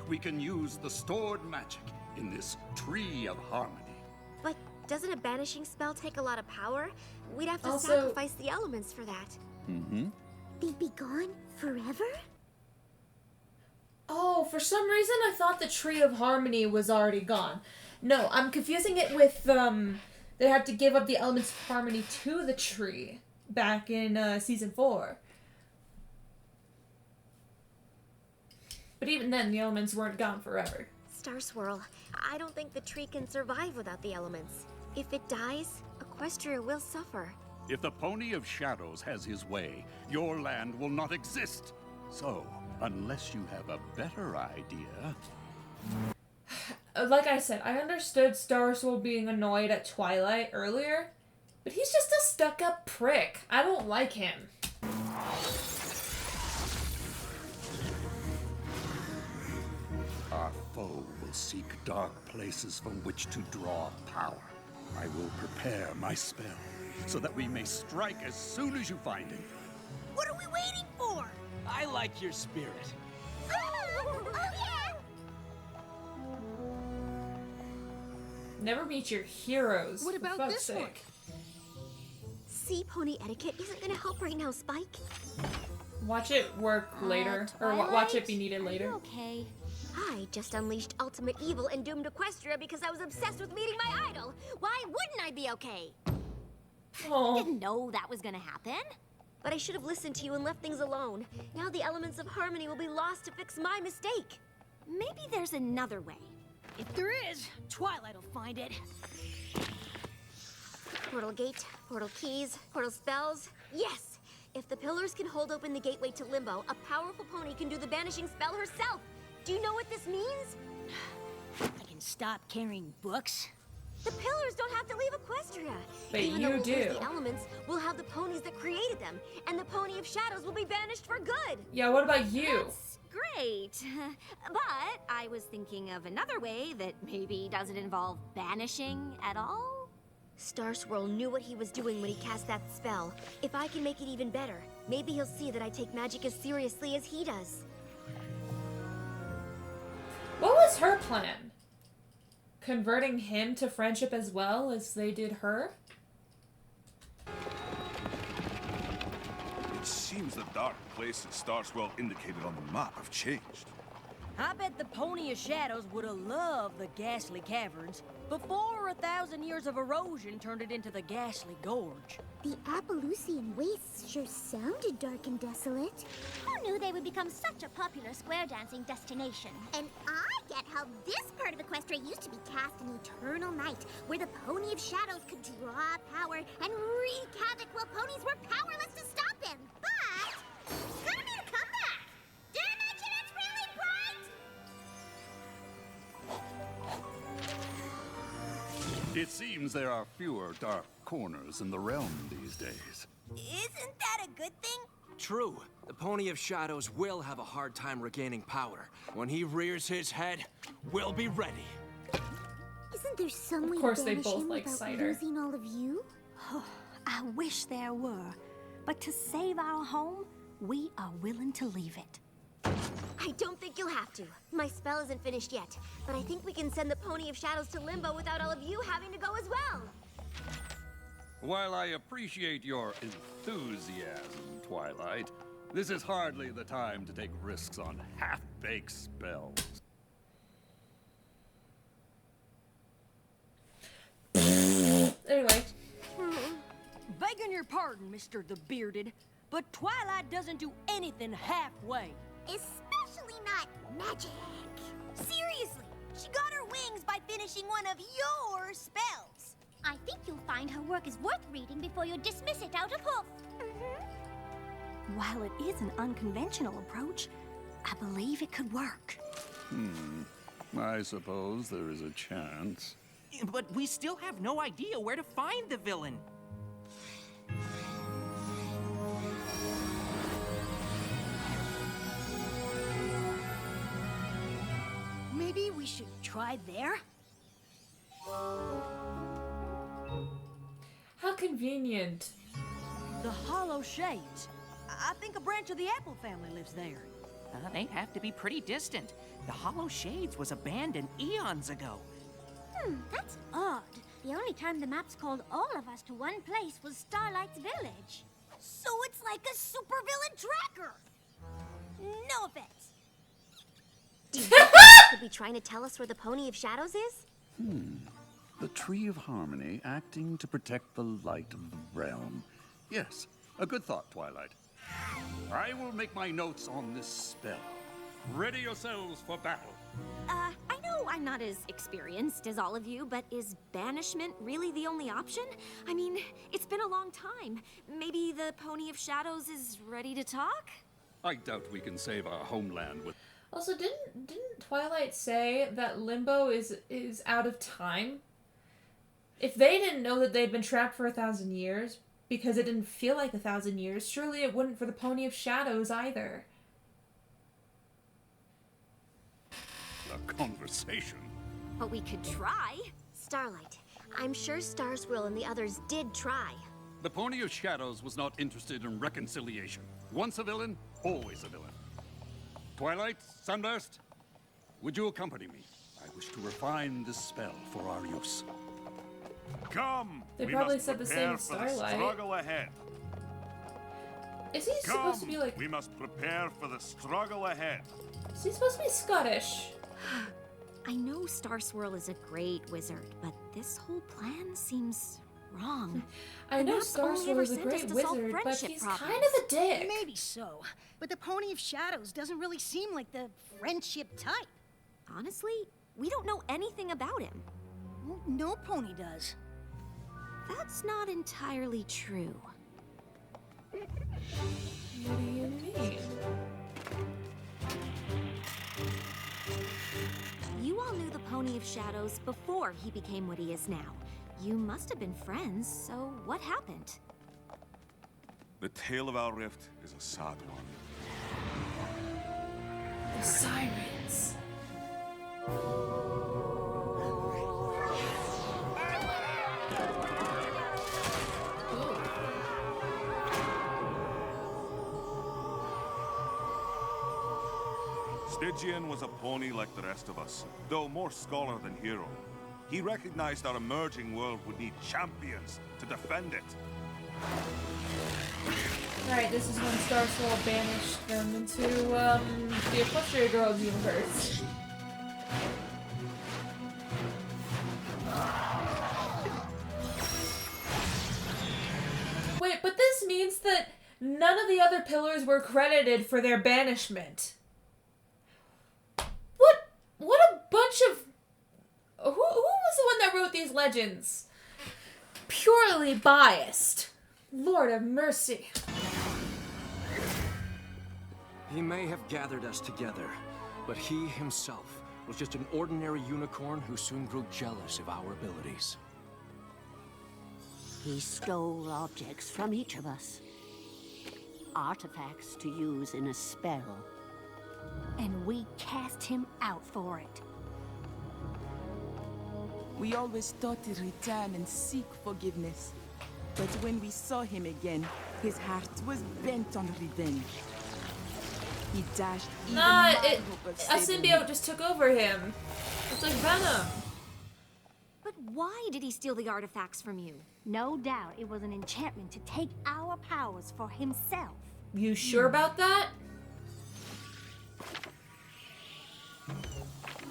We can use the stored magic in this Tree of Harmony. But doesn't a banishing spell take a lot of power? We'd have to Also- sacrifice the elements for that. Mm-hmm. They'd be gone forever? Oh, for some reason I thought the Tree of Harmony was already gone. No, I'm confusing it with, they had to give up the elements of harmony to the tree back in, Season 4. But even then, the elements weren't gone forever. Star Swirl, I don't think the tree can survive without the elements. If it dies, Equestria will suffer. If the Pony of Shadows has his way, your land will not exist. So, unless you have a better idea... Like I said, I understood Star Swirl being annoyed at Twilight earlier, but he's just a stuck-up prick. I don't like him. Our foe will seek dark places from which to draw power. I will prepare my spell, so that we may strike as soon as you find him. What are we waiting for? I like your spirit. Oh, yeah! Never meet your heroes. What for about fuck's this one? sake. Sea pony etiquette isn't gonna help right now, Spike. Watch it work later, or watch it be needed later. Okay. I just unleashed ultimate evil and doomed Equestria because I was obsessed with meeting my idol. Why wouldn't I be okay? Oh. Didn't know that was gonna happen. But I should have listened to you and left things alone. Now the elements of harmony will be lost to fix my mistake. Maybe there's another way. If there is, Twilight will find it. Portal gate, portal keys, portal spells. Yes! If the pillars can hold open the gateway to Limbo, a powerful pony can do the banishing spell herself. Do you know what this means? I can stop carrying books. The pillars don't have to leave Equestria. But Even you though we'll do. lose the elements, we'll have the ponies that created them, and the Pony of Shadows will be banished for good. Yeah, what about you? That's great. But I was thinking of another way that maybe doesn't involve banishing at all. Star Swirl knew what he was doing when he cast that spell. If I can make it even better, maybe he'll see that I take magic as seriously as he does. What was her plan? Converting him to friendship as well as they did her? It seems the dark places Starswell indicated on the map have changed. I bet the Pony of Shadows would have loved the ghastly caverns before 1,000 years of erosion turned it into the ghastly gorge. The Appaloosian wastes sure sounded dark and desolate. Who knew they would become such a popular square dancing destination? And I get how this part of Equestria used to be cast an eternal night, where the Pony of Shadows could draw power and wreak havoc while ponies were powerless to stop him. But it's gonna be a comeback. Did I mention it's really bright? It seems there are fewer dark corners in the realm these days. Isn't that a good thing? True. The Pony of Shadows will have a hard time regaining power. When he rears his head, we'll be ready. Isn't there some way Of course to they banish both him like without cider. losing all of you? I wish there were. But to save our home, we are willing to leave it. I don't think you'll have to. My spell isn't finished yet, but I think we can send the Pony of Shadows to Limbo without all of you having to go as well. While I appreciate your enthusiasm, Twilight, this is hardly the time to take risks on half-baked spells. Anyway. Begging your pardon, Mr. the Bearded, but Twilight doesn't do anything halfway. Especially not magic. Seriously, she got her wings by finishing one of your spells. I think you'll find her work is worth reading before you dismiss it out of hoof. While it is an unconventional approach, I believe it could work. I suppose there is a chance. But we still have no idea where to find the villain. Maybe we should try there? How convenient. The Hollow Shades. I think a branch of the Apple family lives there. They have to be pretty distant. The Hollow Shades was abandoned eons ago. That's odd. The only time the maps called all of us to one place was Starlight's village. So it's like a supervillain tracker. No offense. Do you think they could be trying to tell us where the Pony of Shadows is? The Tree of Harmony acting to protect the light of the realm. Yes, a good thought, Twilight. I will make my notes on this spell. Ready yourselves for battle. I know I'm not as experienced as all of you, but is banishment really the only option? I mean, it's been a long time. Maybe the Pony of Shadows is ready to talk? I doubt we can save our homeland with... Also, didn't Twilight say that Limbo is out of time? If they didn't know that they'd been trapped for 1,000 years, because it didn't feel like 1,000 years, surely it wouldn't for the Pony of Shadows either. A conversation? But we could try. Starlight, I'm sure Starswirl and the others did try. The Pony of Shadows was not interested in reconciliation. Once a villain, always a villain. Twilight, Sunburst, would you accompany me? I wish to refine this spell for our use. Come! They we probably must said the same prepare as for the Starlight. struggle ahead. Is he supposed to be like... We must prepare for the struggle ahead. Is he supposed to be Scottish? I know Starswirl is a great wizard, but this whole plan seems wrong. I know Perhaps Star only ever Swirl is a sent us great to solve wizard, but friendship he's problems. kind of a dick. Maybe so, but the Pony of Shadows doesn't really seem like the friendship type. Honestly, we don't know anything about him. Well, no pony does. That's not entirely true. What do you mean? You all knew the Pony of Shadows before he became what he is now. You must have been friends, so what happened? The tale of our rift is a sad one. The sirens. Stygian was a pony like the rest of us, though more scholar than hero. He recognized our emerging world would need champions to defend it. Alright, this is when Star Swirl banished them into the Equestria Girls universe. Wait, but this means that none of the other pillars were credited for their banishment. What a bunch of... Who was the one that wrote these legends? Purely biased. Lord of mercy. He may have gathered us together, but he himself was just an ordinary unicorn who soon grew jealous of our abilities. He stole objects from each of us. Artifacts to use in a spell. And we cast him out for it. We always thought to return and seek forgiveness. But when we saw him again, his heart was bent on revenge. He dashed even my hope of A saving symbiote me. just took over him. It's like Venom. But why did he steal the artifacts from you? No doubt it was an enchantment to take our powers for himself. You sure about that?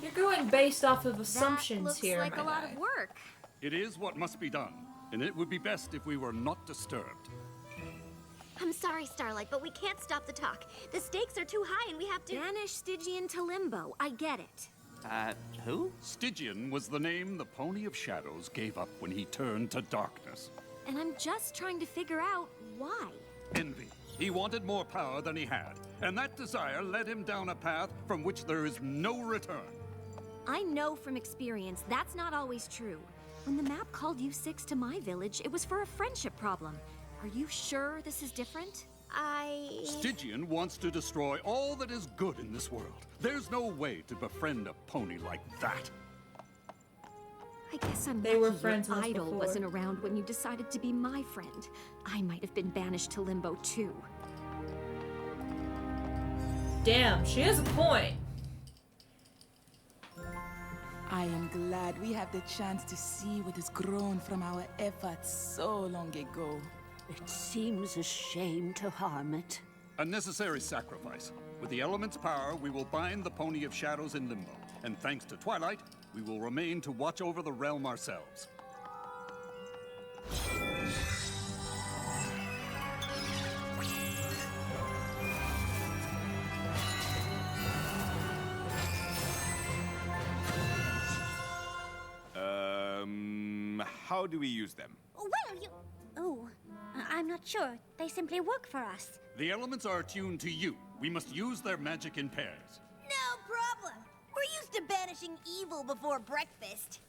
You're going based off of assumptions looks here, like my a lot guy. of work. It is what must be done, and it would be best if we were not disturbed. I'm sorry, Starlight, but we can't stop the talk. The stakes are too high and we have to... Banish Stygian to limbo. I get it. Who? Stygian was the name the Pony of Shadows gave up when he turned to darkness. And I'm just trying to figure out why. Envy. He wanted more power than he had, and that desire led him down a path from which there is no return. I know from experience that's not always true. When the map called you six to my village, it was for a friendship problem. Are you sure this is different? Stygian wants to destroy all that is good in this world. There's no way to befriend a pony like that. I guess I'm They were lucky friends your once idol before. wasn't around when you decided to be my friend. I might have been banished to limbo too. Damn, she has a point. I am glad we have the chance to see what has grown from our efforts so long ago. It seems a shame to harm it. A necessary sacrifice. With the element's power, we will bind the Pony of Shadows in limbo. And thanks to Twilight, we will remain to watch over the realm ourselves. How do we use them? Well, you... Oh, I'm not sure. They simply work for us. The elements are attuned to you. We must use their magic in pairs. No problem. We're used to banishing evil before breakfast.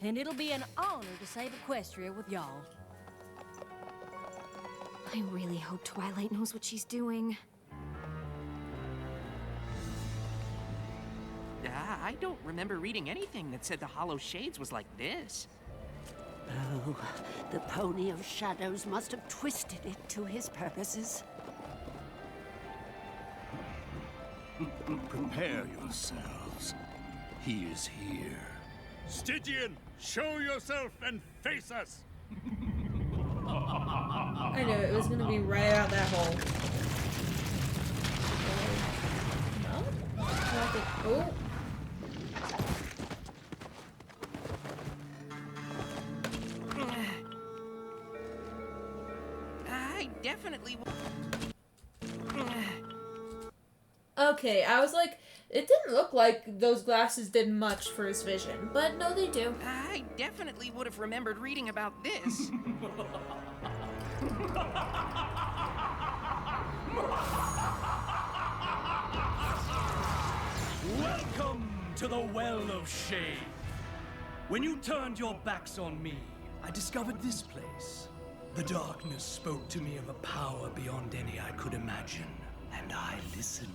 And it'll be an honor to save Equestria with y'all. I really hope Twilight knows what she's doing. I don't remember reading anything that said the Hollow Shades was like this. Oh, the Pony of Shadows must have twisted it to his purposes. Prepare yourselves. He is here. Stygian, show yourself and face us! I knew it was gonna be right out that hole. No? Oh. definitely... Okay, I was like, it didn't look like those glasses did much for his vision, but no, they do. I definitely would have remembered reading about this. Welcome to the Well of Shade. When you turned your backs on me, I discovered this place. The darkness spoke to me of a power beyond any I could imagine, and I listened.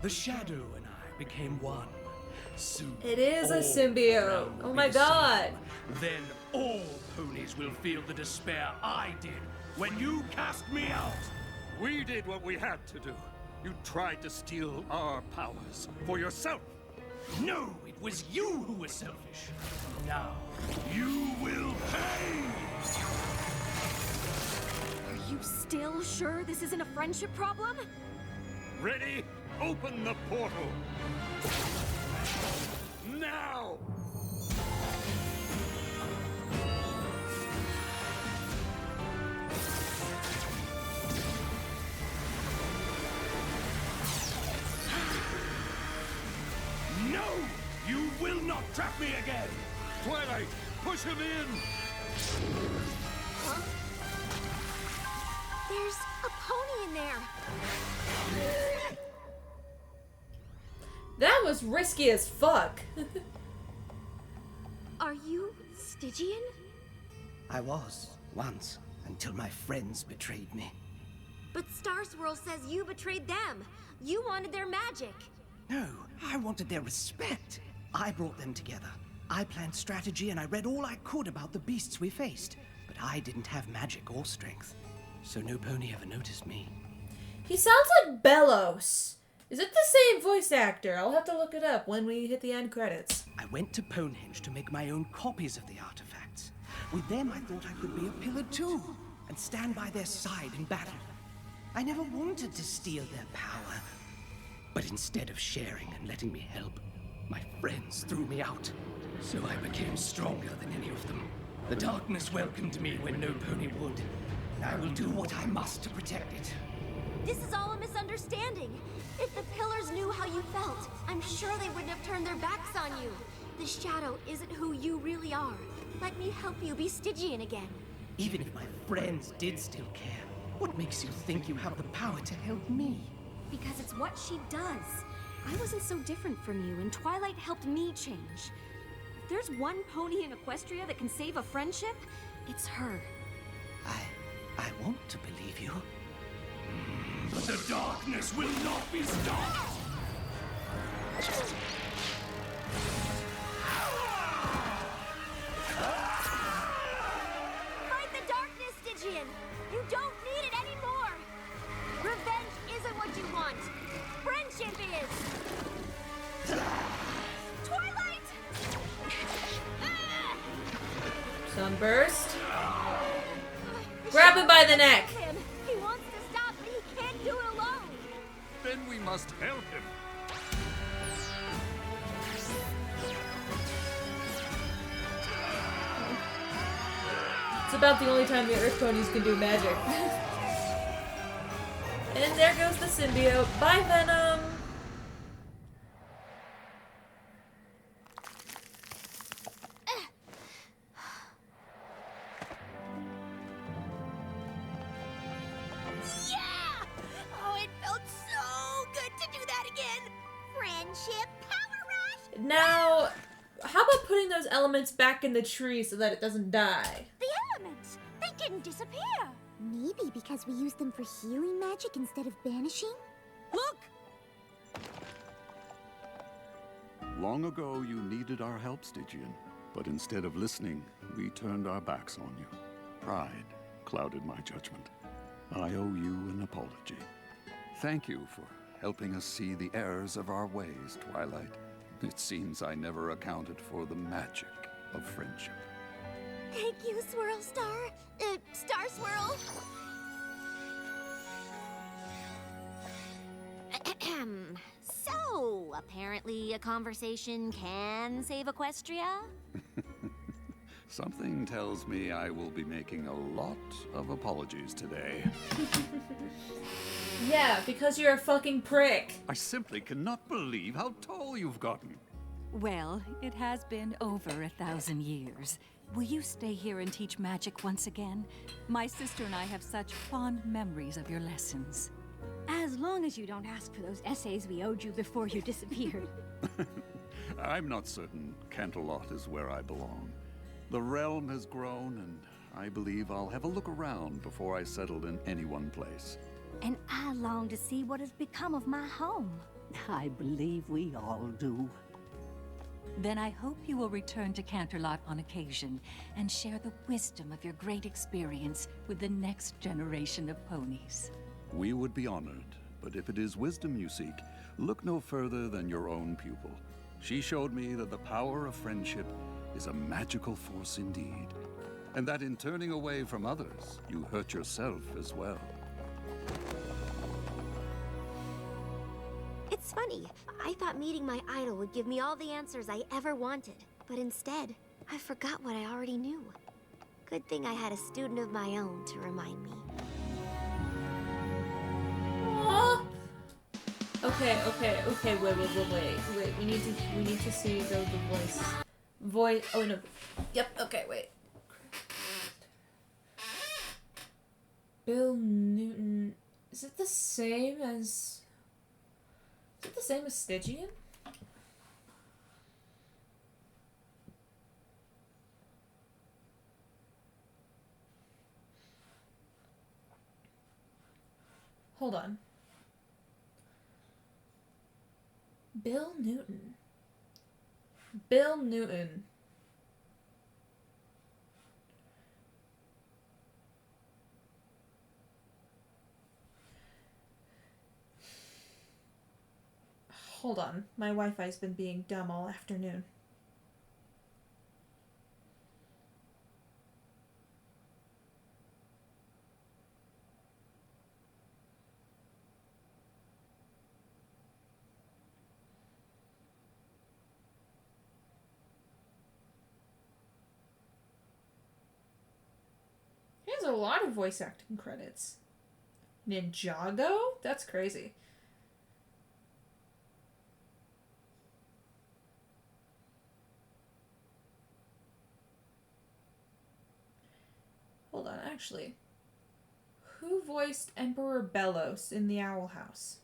The shadow and I became one. Soon, It is a all symbiote. realm will Oh be my the same. god. Then all ponies will feel the despair I did when you cast me out. We did what we had to do. You tried to steal our powers for yourself. No, it was you who was selfish. Now, you will pay! Are you still sure this isn't a friendship problem? Ready? Open the portal. Now! No! You will not trap me again! Twilight, push him in! Huh? There's a pony in there. That was risky as fuck. Are you Stygian? I was, once, until my friends betrayed me. But Star Swirl says you betrayed them. You wanted their magic. No, I wanted their respect. I brought them together. I planned strategy and I read all I could about the beasts we faced. But I didn't have magic or strength, so no pony ever noticed me. He sounds like Bellows. Is it the same voice actor? I'll have to look it up when we hit the end credits. I went to Ponehenge to make my own copies of the artifacts. With them, I thought I could be a pillar too, and stand by their side in battle. I never wanted to steal their power. But instead of sharing and letting me help, my friends threw me out. So I became stronger than any of them. The darkness welcomed me when no pony would. And I will do what I must to protect it. This is all a misunderstanding. If the pillars knew how you felt, I'm sure they wouldn't have turned their backs on you. The shadow isn't who you really are. Let me help you be Stygian again. Even if my friends did still care, what makes you think you have the power to help me? Because it's what she does. I wasn't so different from you, and Twilight helped me change. If there's one pony in Equestria that can save a friendship, it's her. I want to believe you. But the darkness will not be stopped! Fight the darkness, Stygian! You don't need it anymore! Revenge isn't what you want! Friendship is! Twilight! Sunburst. Grab him by the neck! He wants to stop, but he can't do it alone! Then we must help him. It's about the only time the Earth Ponies can do magic. And there goes the symbiote. Bye, Venom! Yeah! Oh, it felt so good to do that again. Friendship power rush. Now, how about putting those elements back in the tree so that it doesn't die? The elements! They didn't disappear! Maybe because we used them for healing magic instead of banishing? Look! Long ago, you needed our help, Stygian. But instead of listening, we turned our backs on you. Pride clouded my judgment. I owe you an apology. Thank you for helping us see the errors of our ways, Twilight. It seems I never accounted for the magic of friendship. Thank you, Swirl Star. Star Swirl. So, apparently a conversation can save Equestria? Something tells me I will be making a lot of apologies today. Yeah, because you're a fucking prick. I simply cannot believe how tall you've gotten. Well, it has been over 1,000 years. Will you stay here and teach magic once again? My sister and I have such fond memories of your lessons. As long as you don't ask for those essays we owed you before you disappeared. I'm not certain Canterlot is where I belong. The realm has grown, and I believe I'll have a look around before I settle in any one place. And I long to see what has become of my home. I believe we all do. Then I hope you will return to Canterlot on occasion and share the wisdom of your great experience with the next generation of ponies. We would be honored, but if it is wisdom you seek, look no further than your own pupil. She showed me that the power of friendship is a magical force indeed, and that in turning away from others, you hurt yourself as well. It's funny. I thought meeting my idol would give me all the answers I ever wanted. But instead, I forgot what I already knew. Good thing I had a student of my own to remind me. Okay, wait. We need to see the voice. Oh no. Yep. Okay, wait. Bill Newton. Is it the same as? Is it the same as Stygian? Hold on. Bill Newton. Bill Newton. Hold on. My Wi-Fi's been being dumb all afternoon. He has a lot of voice acting credits. Ninjago? That's crazy. Hold on, actually. Who voiced Emperor Bellos in the Owl House?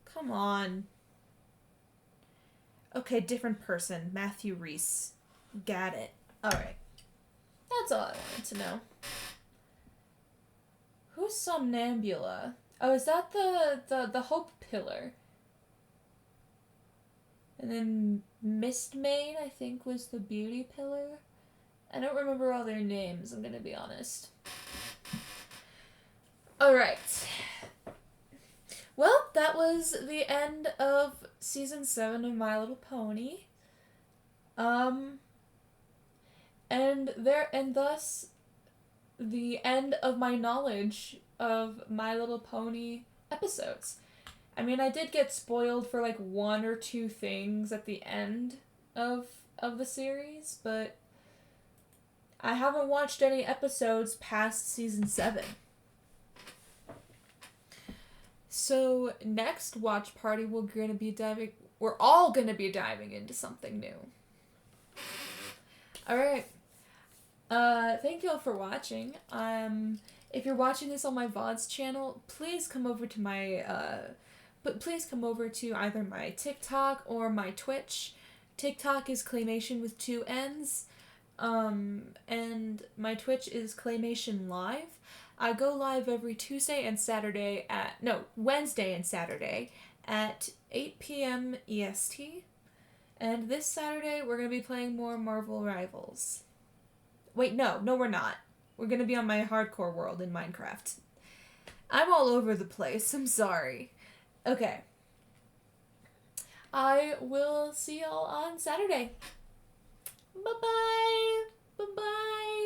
Come on. Okay, different person. Matthew Reese. Got it. Alright. That's all I wanted to know. Who's Somnambula? Oh, is that the Hope Pillar? And then Mistmane, I think, was the Beauty Pillar. I don't remember all their names, I'm gonna be honest. Alright. Well, that was the end of Season 7 of My Little Pony. And thus, the end of my knowledge of My Little Pony episodes. I mean, I did get spoiled for like one or two things at the end of the series, but I haven't watched any episodes past Season 7. So next watch party we're all gonna be diving into something new. Alright. Thank you all for watching. If you're watching this on my VODs channel, please come over to my please come over to either my TikTok or my Twitch. TikTok is Claymation with 2 N's. And my Twitch is Claymation Live. I go live every Wednesday and Saturday at 8 p.m. EST. And this Saturday, we're going to be playing more Marvel Rivals. Wait, no, we're not. We're going to be on my hardcore world in Minecraft. I'm all over the place, I'm sorry. Okay. I will see y'all on Saturday. Bye-bye. Bye-bye.